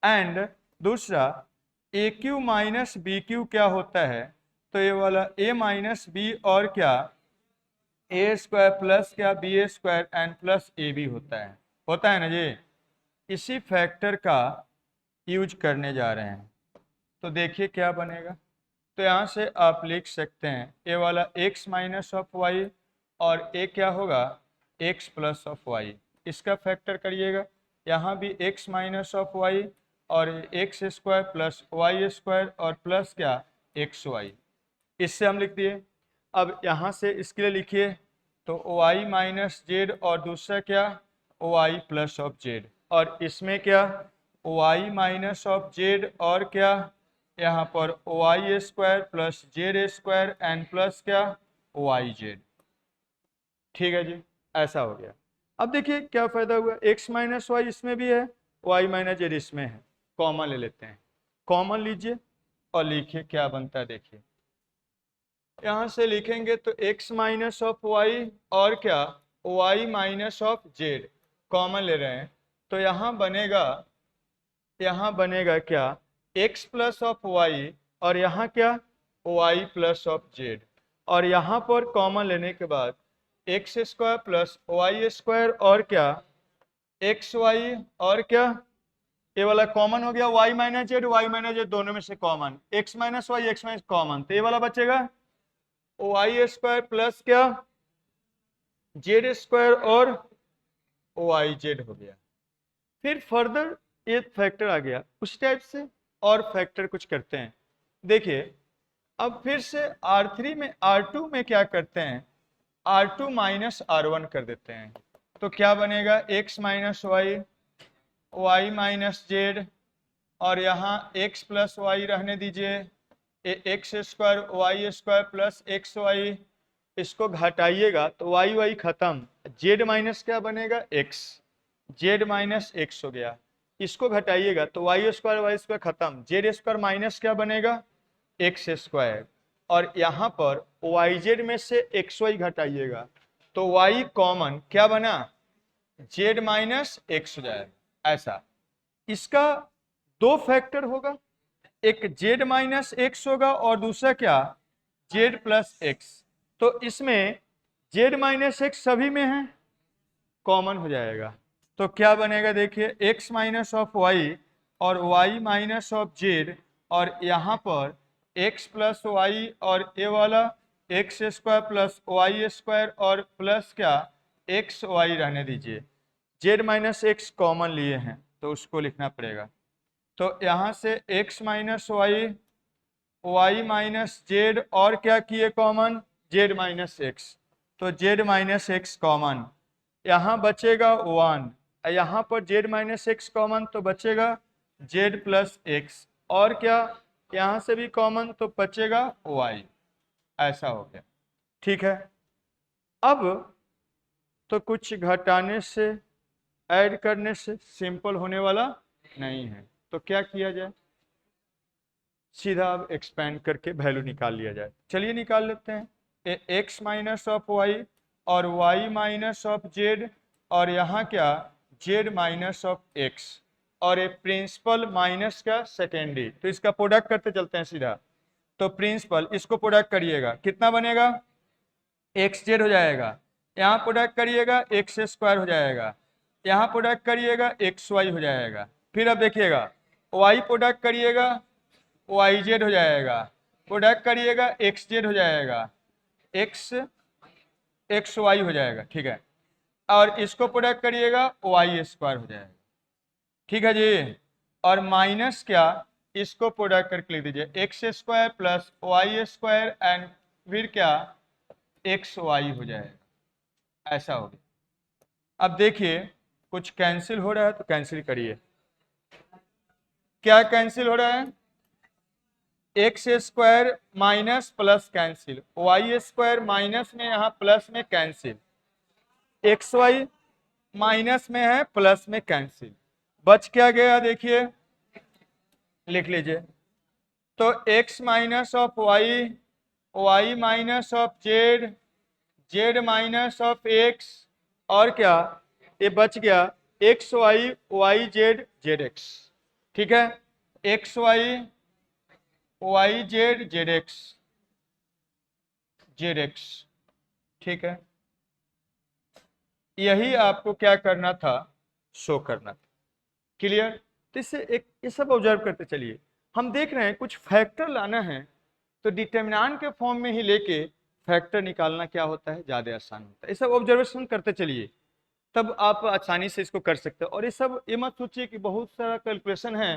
[SPEAKER 1] एंड दूसरा ए क्यू माइनस बी क्यू क्या होता है, तो ये वाला ए माइनस बी और क्या ए स्क्वायर प्लस क्या B square and plus A B होता है ना जी। इसी फैक्टर का यूज करने जा रहे हैं, तो देखिए क्या बनेगा। तो यहाँ से आप लिख सकते हैं ए वाला x माइनस ऑफ वाई, और ए क्या होगा x प्लस ऑफ वाई, इसका फैक्टर करिएगा, यहाँ भी x माइनस ऑफ वाई और X square plus Y square और प्लस क्या एक्स वाई, इससे हम लिख दिए। अब यहाँ से इसके लिए लिखिए तो y माइनस जेड और दूसरा क्या y प्लस ऑफ जेड, और इसमें क्या y माइनस ऑफ जेड और क्या यहाँ पर Y square plus Z square and plus क्या वाई जेड। ठीक है जी, ऐसा हो गया। अब देखिए क्या फायदा हुआ, x माइनस वाई इसमें भी है, y माइनस जेड इसमें है, कॉमन ले लेते हैं, कॉमन लीजिए और लिखिए क्या बनता है। देखिए यहाँ से लिखेंगे तो x माइनस ऑफ वाई और क्या y minus of Z common ले रहे हैं, तो यहाँ बनेगा क्या x प्लस ऑफ वाई और यहाँ क्या y प्लस ऑफ जेड, और यहाँ पर कॉमन लेने के बाद X square plus Y square और क्या एक्स वाई और क्या ये वाला कॉमन हो गया y माइनस जेड दोनों में से common, x minus Y X minus common, तो ये वाला बचेगा वाई स्क्वायर प्लस क्या जेड स्क्वायर और वाई जेड हो गया। फिर फर्दर ये फैक्टर आ गया, उस टाइप से और फैक्टर कुछ करते हैं। देखिए अब फिर से R3 में R2 में क्या करते हैं R2 माइनस R1 कर देते हैं, तो क्या बनेगा x minus Y Y minus Z, और यहाँ x प्लस वाई रहने दीजिए, X square Y square plus X Y, इसको घटाइएगा तो वाई वाई खत्म, जेड माइनस क्या बनेगा x, जेड माइनस एक्स हो गया, इसको घटाइएगा तो वाई स्क्वायर खत्म, जेड स्क्वायर माइनस क्या बनेगा एक्स स्क्वायर, और यहाँ पर वाई जेड में से एक्स वाई घटाइएगा तो वाई कॉमन क्या बना जेड माइनस एक्स हो जाएगा। ऐसा इसका दो फैक्टर होगा, एक जेड माइनस एक्स होगा और दूसरा क्या जेड प्लस एक्स, तो इसमें जेड माइनस एक्स सभी में है कॉमन हो जाएगा, तो क्या बनेगा देखिए x माइनस ऑफ वाई और y माइनस ऑफ जेड, और यहाँ पर एक्स प्लस वाई और ये वाला X square plus Y square और प्लस क्या एक्स वाई रहने दीजिए, जेड माइनस एक्स कॉमन लिए हैं तो उसको लिखना पड़ेगा। तो यहाँ से x minus Y, Y minus Z और क्या किए कॉमन, जेड माइनस एक्स, तो जेड माइनस एक्स कॉमन, यहाँ बचेगा 1, यहाँ पर जेड माइनस एक्स कॉमन तो बचेगा जेड प्लस एक्स, और क्या यहाँ से भी कॉमन तो बचेगा y। ऐसा हो गया, ठीक है। अब तो कुछ घटाने से ऐड करने से सिंपल होने वाला नहीं है, तो क्या किया जाए, सीधा अब एक्सपेंड करके वैल्यू निकाल लिया जाए। चलिए निकाल लेते हैं, एक्स माइनस ऑफ वाई और वाई माइनस ऑफ जेड, और यहाँ क्या जेड माइनस ऑफ एक्स, और ये प्रिंसिपल माइनस का सेकेंडरी, तो इसका प्रोडक्ट करते चलते हैं सीधा। तो प्रिंसिपल इसको प्रोडक्ट करिएगा, कितना बनेगा एक्स जेड हो जाएगा, यहाँ प्रोडक्ट करिएगा एक्स स्क्वायर हो जाएगा, यहाँ प्रोडक्ट करिएगा एक्स वाई हो जाएगा, फिर अब देखिएगा वाई प्रोडक्ट करिएगा वाई जेड हो जाएगा, प्रोडक्ट करिएगा एक्स जेड हो जाएगा, एक्स एक्स वाई हो जाएगा, ठीक है, और इसको प्रोडक्ट करिएगा वाई स्क्वायर हो जाएगा, ठीक है जी। और माइनस क्या, इसको प्रोडक्ट करके लिख दीजिए X square plus Y square and फिर क्या एक्स वाई हो जाएगा, ऐसा हो गया। अब देखिए कुछ कैंसिल हो रहा है तो कैंसिल करिए, क्या कैंसिल हो रहा है, X square minus plus cancel, Y square minus में यहाँ प्लस में कैंसिल, एक्स वाई माइनस में है प्लस में कैंसिल, बच क्या गया देखिए, लिख लीजिए। तो x minus of Y, Y minus of Z, Z minus of X, और क्या ये बच गया X Y Y Z Z X, ठीक है, X Y Y Z Z X Z X, ठीक है। यही आपको क्या करना था, शो करना था, क्लियर। तो इससे एक ये सब ऑब्जर्व करते चलिए, हम देख रहे हैं कुछ फैक्टर लाना है तो डिटर्मिनेंट के फॉर्म में ही लेके फैक्टर निकालना क्या होता है ज़्यादा आसान होता है। ये सब ऑब्जर्वेशन करते चलिए तब आप आसानी से इसको कर सकते हो। और ये सब ये मत सोचिए कि बहुत सारा कैलकुलेशन है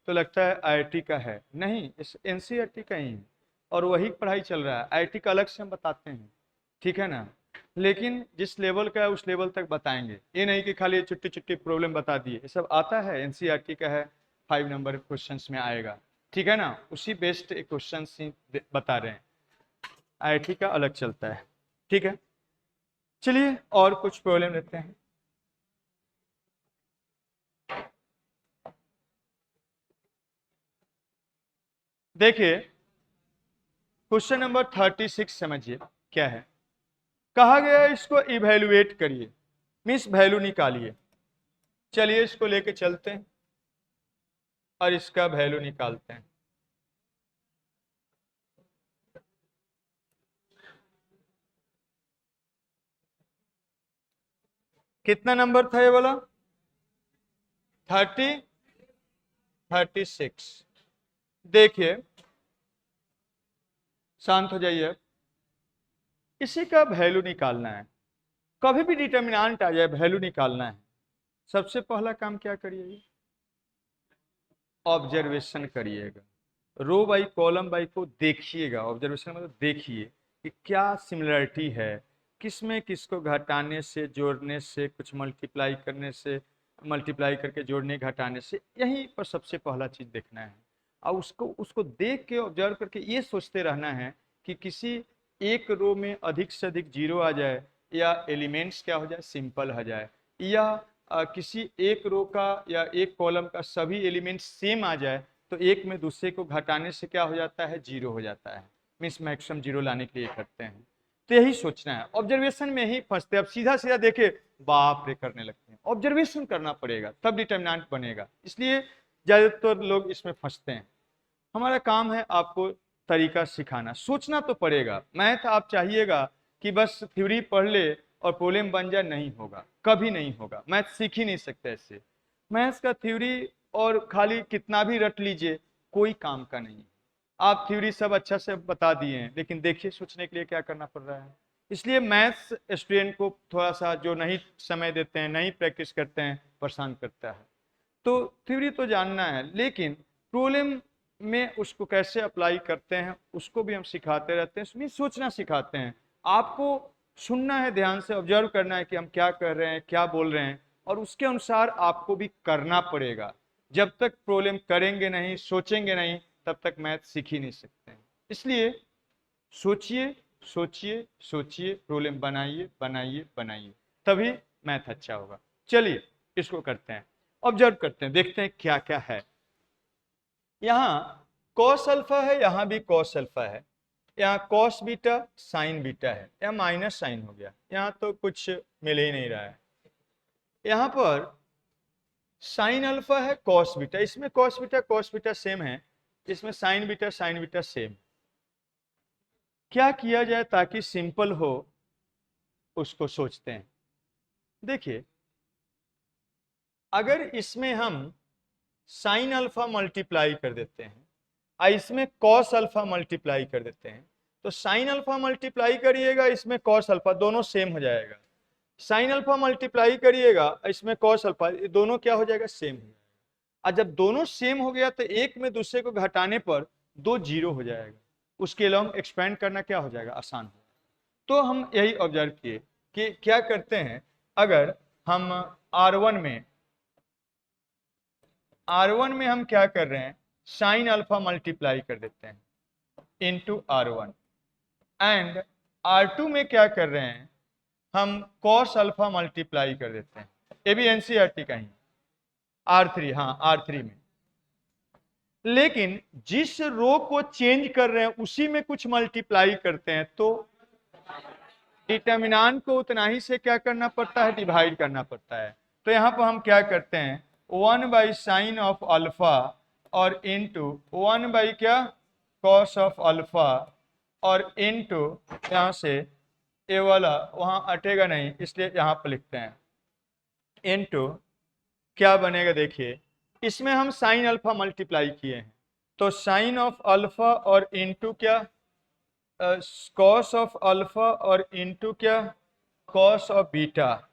[SPEAKER 1] तो लगता है आईआईटी का है, नहीं, इस एनसीईआरटी का ही है और वही पढ़ाई चल रहा है। आईआईटी का अलग से हम बताते हैं, ठीक है ना, लेकिन जिस लेवल का है उस लेवल तक बताएंगे, ये नहीं कि खाली छुट्टी छुट्टी प्रॉब्लम बता दिए। ये सब आता है, एनसीईआरटी का है, 5 नंबर क्वेश्चंस में आएगा, ठीक है ना, उसी बेस्ड क्वेश्चन बता रहे हैं। आईआईटी का अलग चलता है, ठीक है। चलिए और कुछ प्रॉब्लम लेते हैं। देखिए क्वेश्चन नंबर 36 समझिए क्या है, कहा गया इसको इवेल्युएट करिए, मीन्स वैल्यू निकालिए। चलिए इसको लेके चलते हैं और इसका वैल्यू निकालते हैं। कितना नंबर था ये वाला, 36। देखिए शांत हो जाइए, इसी का वैल्यू निकालना है। कभी भी डिटर्मिनेंट आ जाए वैल्यू निकालना है। सबसे पहला काम क्या करिएगा, ऑब्जर्वेशन करिएगा, रो बाई कॉलम बाई को देखिएगा। ऑब्जर्वेशन मतलब देखिए कि क्या सिमिलरिटी है, किसमें किसको घटाने से जोड़ने से, कुछ मल्टीप्लाई करने से, मल्टीप्लाई करके जोड़ने घटाने से, यहीं पर सबसे पहला चीज देखना है। और उसको उसको देख के ऑब्जर्व करके ये सोचते रहना है कि किसी एक रो में अधिक से अधिक जीरो आ जाए या एलिमेंट्स क्या हो जाए सिंपल हो जाए, या किसी एक रो का या एक कॉलम का सभी एलिमेंट सेम आ जाए तो एक में दूसरे को घटाने से क्या हो जाता है, जीरो हो जाता है। मीन्स मैक्सिमम जीरो लाने के लिए करते हैं। तो यही सोचना है, ऑब्जर्वेशन में ही फंसते हैं। अब सीधा सीधा देखे बाप रे करने लगते हैं, ऑब्जर्वेशन करना पड़ेगा तब डिटर्मिनेंट बनेगा, इसलिए ज्यादातर लोग इसमें फंसते हैं। हमारा काम है आपको तरीका सिखाना, सोचना तो पड़ेगा। मैथ आप चाहिएगा कि बस थ्योरी पढ़ ले और प्रॉब्लम बन जाए, नहीं होगा, कभी नहीं होगा। मैथ सीख ही नहीं सकते ऐसे। मैथ्स का थ्योरी और खाली कितना भी रट लीजिए कोई काम का नहीं। आप थ्योरी सब अच्छा से बता दिए हैं, लेकिन देखिए सोचने के लिए क्या करना पड़ रहा है। इसलिए मैथ्स स्टूडेंट को थोड़ा सा जो नहीं समय देते हैं, नहीं प्रैक्टिस करते हैं, परेशान करता है। तो थ्योरी तो जानना है, लेकिन प्रॉब्लम में उसको कैसे अप्लाई करते हैं उसको भी हम सिखाते रहते हैं, उसमें सोचना सिखाते हैं। आपको सुनना है, ध्यान से ऑब्जर्व करना है कि हम क्या कर रहे हैं, क्या बोल रहे हैं, और उसके अनुसार आपको भी करना पड़ेगा। जब तक प्रॉब्लम करेंगे नहीं, सोचेंगे नहीं, तब तक मैथ सीख ही नहीं सकते हैं। इसलिए सोचिए, सोचिए, सोचिए, प्रॉब्लम बनाइए, बनाइए, बनाइए, तभी मैथ अच्छा होगा। चलिए इसको करते हैं, ऑब्जर्व करते हैं, देखते हैं क्या क्या है। यहाँ कॉस अल्फा है, यहाँ भी कॉस अल्फा है, यहाँ कॉस बीटा साइन बीटा है, यहाँ माइनस साइन हो गया, यहाँ तो कुछ मिल ही नहीं रहा है। यहाँ पर साइन अल्फा है, कॉस बीटा, इसमें कॉस बीटा सेम है, इसमें साइन बीटा सेम। क्या किया जाए ताकि सिंपल हो, उसको सोचते हैं। देखिए, अगर इसमें हम साइन अल्फा मल्टीप्लाई कर देते हैं और इसमें कॉस अल्फा मल्टीप्लाई कर देते हैं, तो साइन अल्फा मल्टीप्लाई करिएगा, इसमें कॉस अल्फा, दोनों सेम हो जाएगा। साइन अल्फा मल्टीप्लाई करिएगा, इसमें कॉस अल्फा, दोनों क्या हो जाएगा, सेम हो जाएगा। और जब दोनों सेम हो गया तो एक में दूसरे को घटाने पर दो जीरो हो जाएगा, उसके लॉन्ग एक्सपेंड करना क्या हो जाएगा, आसान हो जाएगा। तो हम यही ऑब्जर्व किए कि क्या करते हैं, अगर हम R1 में हम क्या कर रहे हैं, साइन अल्फा मल्टीप्लाई कर देते हैं इनटू R1, एंड R2 में क्या कर रहे हैं, हम कॉस अल्फा मल्टीप्लाई कर देते हैं। ये भी एनसीईआरटी का ही, R3, हाँ R3 में। लेकिन जिस रो को चेंज कर रहे हैं उसी में कुछ मल्टीप्लाई करते हैं, तो डिटर्मिनांट को उतना ही से क्या करना पड़ता है, डिवाइड करना पड़ता है। तो यहाँ पर हम क्या करते हैं, 1/sin ऑफ अल्फा और इनटू 1 क्या, कॉस ऑफ अल्फा, और इनटू यहाँ से ये वाला वहाँ अटेगा नहीं, इसलिए यहाँ पर लिखते हैं इनटू क्या बनेगा, देखिए इसमें हम साइन अल्फा मल्टीप्लाई किए हैं, तो साइन ऑफ अल्फा और इनटू क्या, कॉस ऑफ अल्फा और इनटू क्या, कॉस ऑफ बीटा,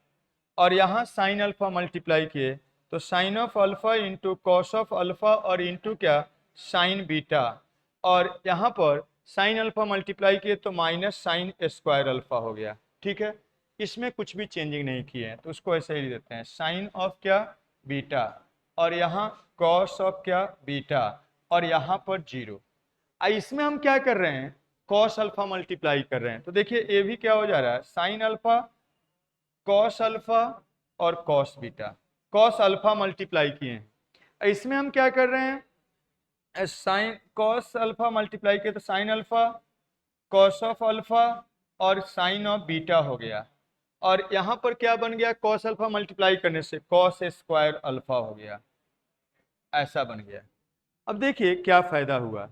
[SPEAKER 1] और यहाँ साइन अल्फा मल्टीप्लाई किए तो sine of alpha into cos of alpha और इंटू क्या, साइन बीटा, और यहाँ पर साइन अल्फा मल्टीप्लाई किए तो माइनस साइन स्क्वायर अल्फा हो गया। ठीक है, इसमें कुछ भी चेंजिंग नहीं किए हैं, तो उसको ऐसे ही देते हैं, साइन ऑफ क्या, बीटा, और यहाँ कॉस ऑफ क्या, बीटा, और यहाँ पर जीरो। इसमें हम क्या कर रहे हैं, कॉस अल्फा मल्टीप्लाई कर रहे हैं, तो देखिए ये भी क्या हो जा रहा है, साइन अल्फा, कॉस अल्फा और cos beta, cos alpha multiply किए हैं। इसमें हम क्या कर रहे हैं, साइन कॉस अल्फा मल्टीप्लाई किए तो sine alpha, cos of alpha और साइन ऑफ बीटा हो गया, और यहाँ पर क्या बन गया, कॉस अल्फा मल्टीप्लाई करने से कॉस स्क्वायर अल्फा हो गया, ऐसा बन गया। अब देखिए क्या फायदा हुआ,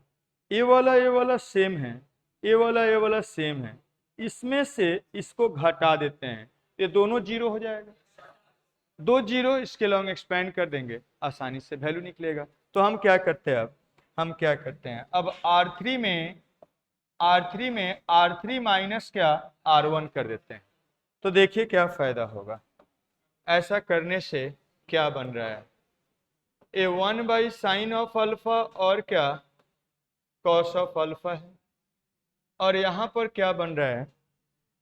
[SPEAKER 1] ये वाला सेम है, ये वाला सेम है, इसमें से इसको घटा देते हैं, ये दोनों जीरो हो जाएगा, दो जीरो इसके लॉन्ग एक्सपेंड कर देंगे, आसानी से वैल्यू निकलेगा। तो हम क्या करते हैं, अब हम क्या करते हैं, अब R3 माइनस क्या, R1 कर देते हैं, तो देखिए क्या फायदा होगा। ऐसा करने से क्या बन रहा है, ए 1/sin ऑफ अल्फा और क्या, कॉस ऑफ अल्फा है, और यहाँ पर क्या बन रहा है,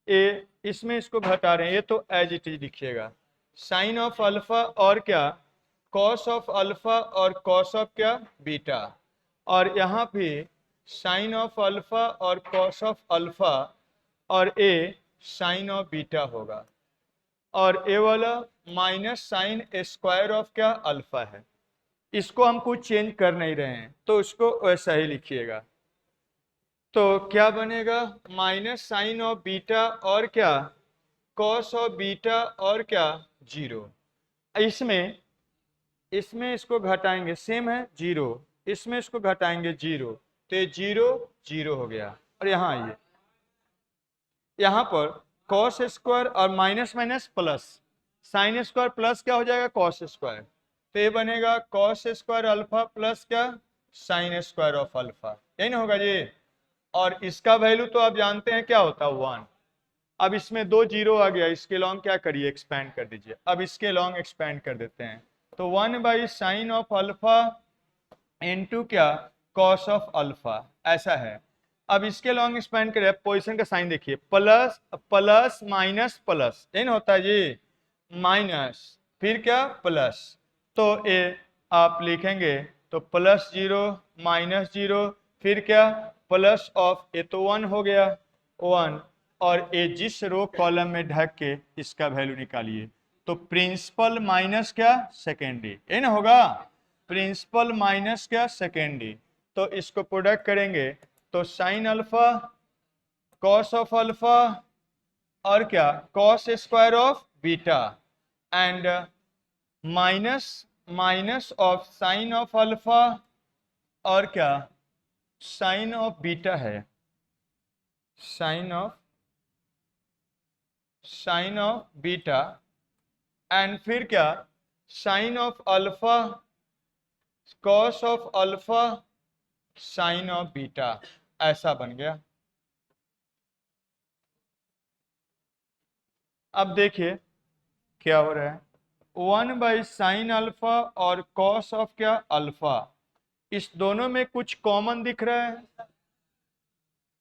[SPEAKER 1] ए इसमें इसको घटा रहे हैं, ये तो एज इट इज लिखिएगा, साइन ऑफ अल्फा और क्या, कॉस ऑफ अल्फा और कॉस ऑफ क्या, बीटा, और यहाँ भी साइन ऑफ अल्फा और कॉस ऑफ अल्फा, और ए साइन ऑफ बीटा होगा, और ए वाला माइनस साइन स्क्वायर ऑफ क्या, अल्फा है। इसको हम कुछ चेंज कर नहीं रहे हैं, तो उसको वैसा ही लिखिएगा। तो क्या बनेगा, माइनस साइन ऑफ बीटा और क्या, कॉस ऑफ बीटा और क्या, जीरो। इसमें इसको घटाएंगे, सेम है जीरो, इसमें इसको घटाएंगे जीरो, तो ये जीरो जीरो हो गया। और यहाँ आइए, यहाँ पर कॉस स्क्वायर और minus minus plus, sine square plus क्या हो जाएगा, कॉस स्क्वायर, तो ये बनेगा कॉस स्क्वायर अल्फा प्लस क्या, साइन स्क्वायर ऑफ अल्फा, यही ना होगा जी। और इसका वैल्यू तो आप जानते हैं क्या होता है 1। अब इसमें 2 जीरो आ गया, इसके लॉन्ग क्या करिए एक्सपेंड कर दीजिए। अब इसके लॉन्ग एक्सपेंड कर देते हैं, तो 1/sin ऑफ अल्फा इनटू क्या कॉस ऑफ अल्फा, ऐसा है। अब इसके लॉन्ग एक्सपेंड करें, पोजीशन का साइन देखिए, प्लस प्लस माइनस प्लस, यही ना होता है जी, माइनस फिर क्या प्लस। तो ये आप लिखेंगे तो +0 -0 फिर क्या प्लस ऑफ, ये तो 1 हो गया 1, और ये जिस रो कॉलम में ढक के इसका वैल्यू निकालिए, तो प्रिंसिपल माइनस क्या सेकेंडरी, ये ना होगा, प्रिंसिपल माइनस क्या सेकेंडरी। तो इसको प्रोडक्ट करेंगे तो sine alpha cos of alpha और क्या cos square of beta and minus minus of sine of alpha और क्या साइन ऑफ बीटा है, साइन ऑफ बीटा एंड फिर क्या sine of alpha cos of alpha sine of beta, ऐसा बन गया। अब देखिए क्या हो रहा है, 1/sin अल्फा और कॉस ऑफ क्या अल्फा, इस दोनों में कुछ कॉमन दिख रहा है,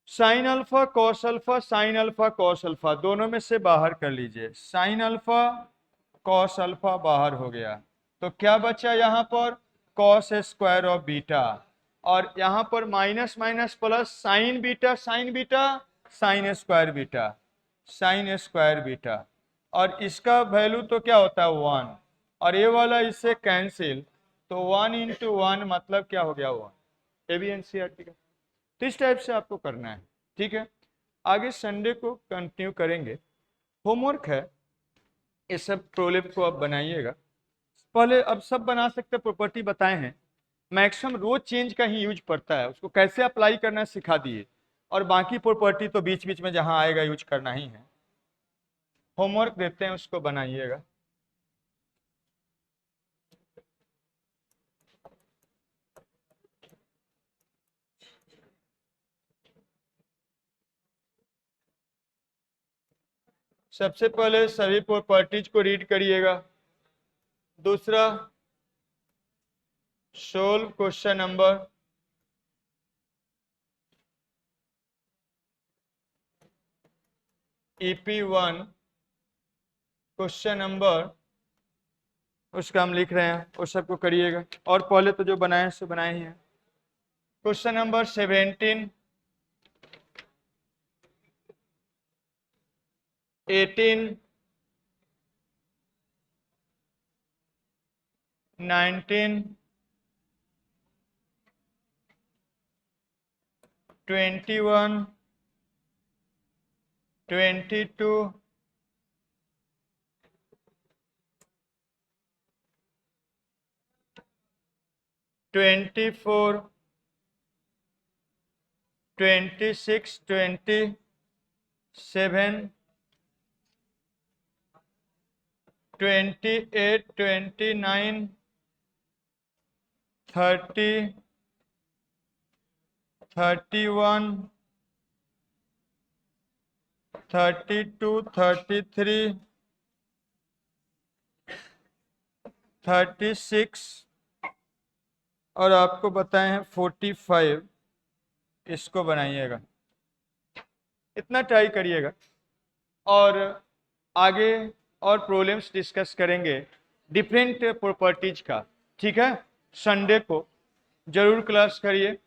[SPEAKER 1] sign alpha cos alpha sign alpha cos alpha, दोनों में से बाहर कर लीजिए, साइन अल्फा कॉस अल्फा बाहर हो गया, तो क्या बचा यहाँ पर कॉस स्क्वायर ऑफ बीटा, और यहाँ पर minus minus plus sign beta sine beta sine square beta sine square beta, और इसका वैल्यू तो क्या होता है 1, और ये वाला इससे कैंसिल, तो 1 × 1 मतलब क्या हो गया 1, ये भी एनसीईआरटी का। तो इस टाइप से आपको करना है, ठीक है। आगे संडे को कंटिन्यू करेंगे, होमवर्क है, ये सब प्रॉब्लम को आप बनाइएगा। पहले अब सब बना सकते, प्रॉपर्टी बताए हैं, मैक्सिमम रोज चेंज का ही यूज पड़ता है, उसको कैसे अप्लाई करना है सिखा दिए, और बाकी प्रॉपर्टी तो बीच बीच में जहां आएगा यूज करना ही है। होमवर्क देते हैं, उसको बनाइएगा। सबसे पहले सभी प्रॉपर्टीज को रीड करिएगा। दूसरा solve question number EP1 question number, उसका हम लिख रहे हैं, उस सबको करिएगा, और पहले तो जो बनाए सो बनाए ही हैं। क्वेश्चन नंबर 17, 18, 19, 21, 22, 24, 26, 27, 28, 29, 30, 31, 32, 33, 36, और आपको बताए हैं 45, इसको बनाइएगा, इतना ट्राई करिएगा, और आगे और प्रॉब्लम्स डिस्कस करेंगे डिफरेंट प्रॉपर्टीज का, ठीक है। संडे को जरूर क्लास करिए।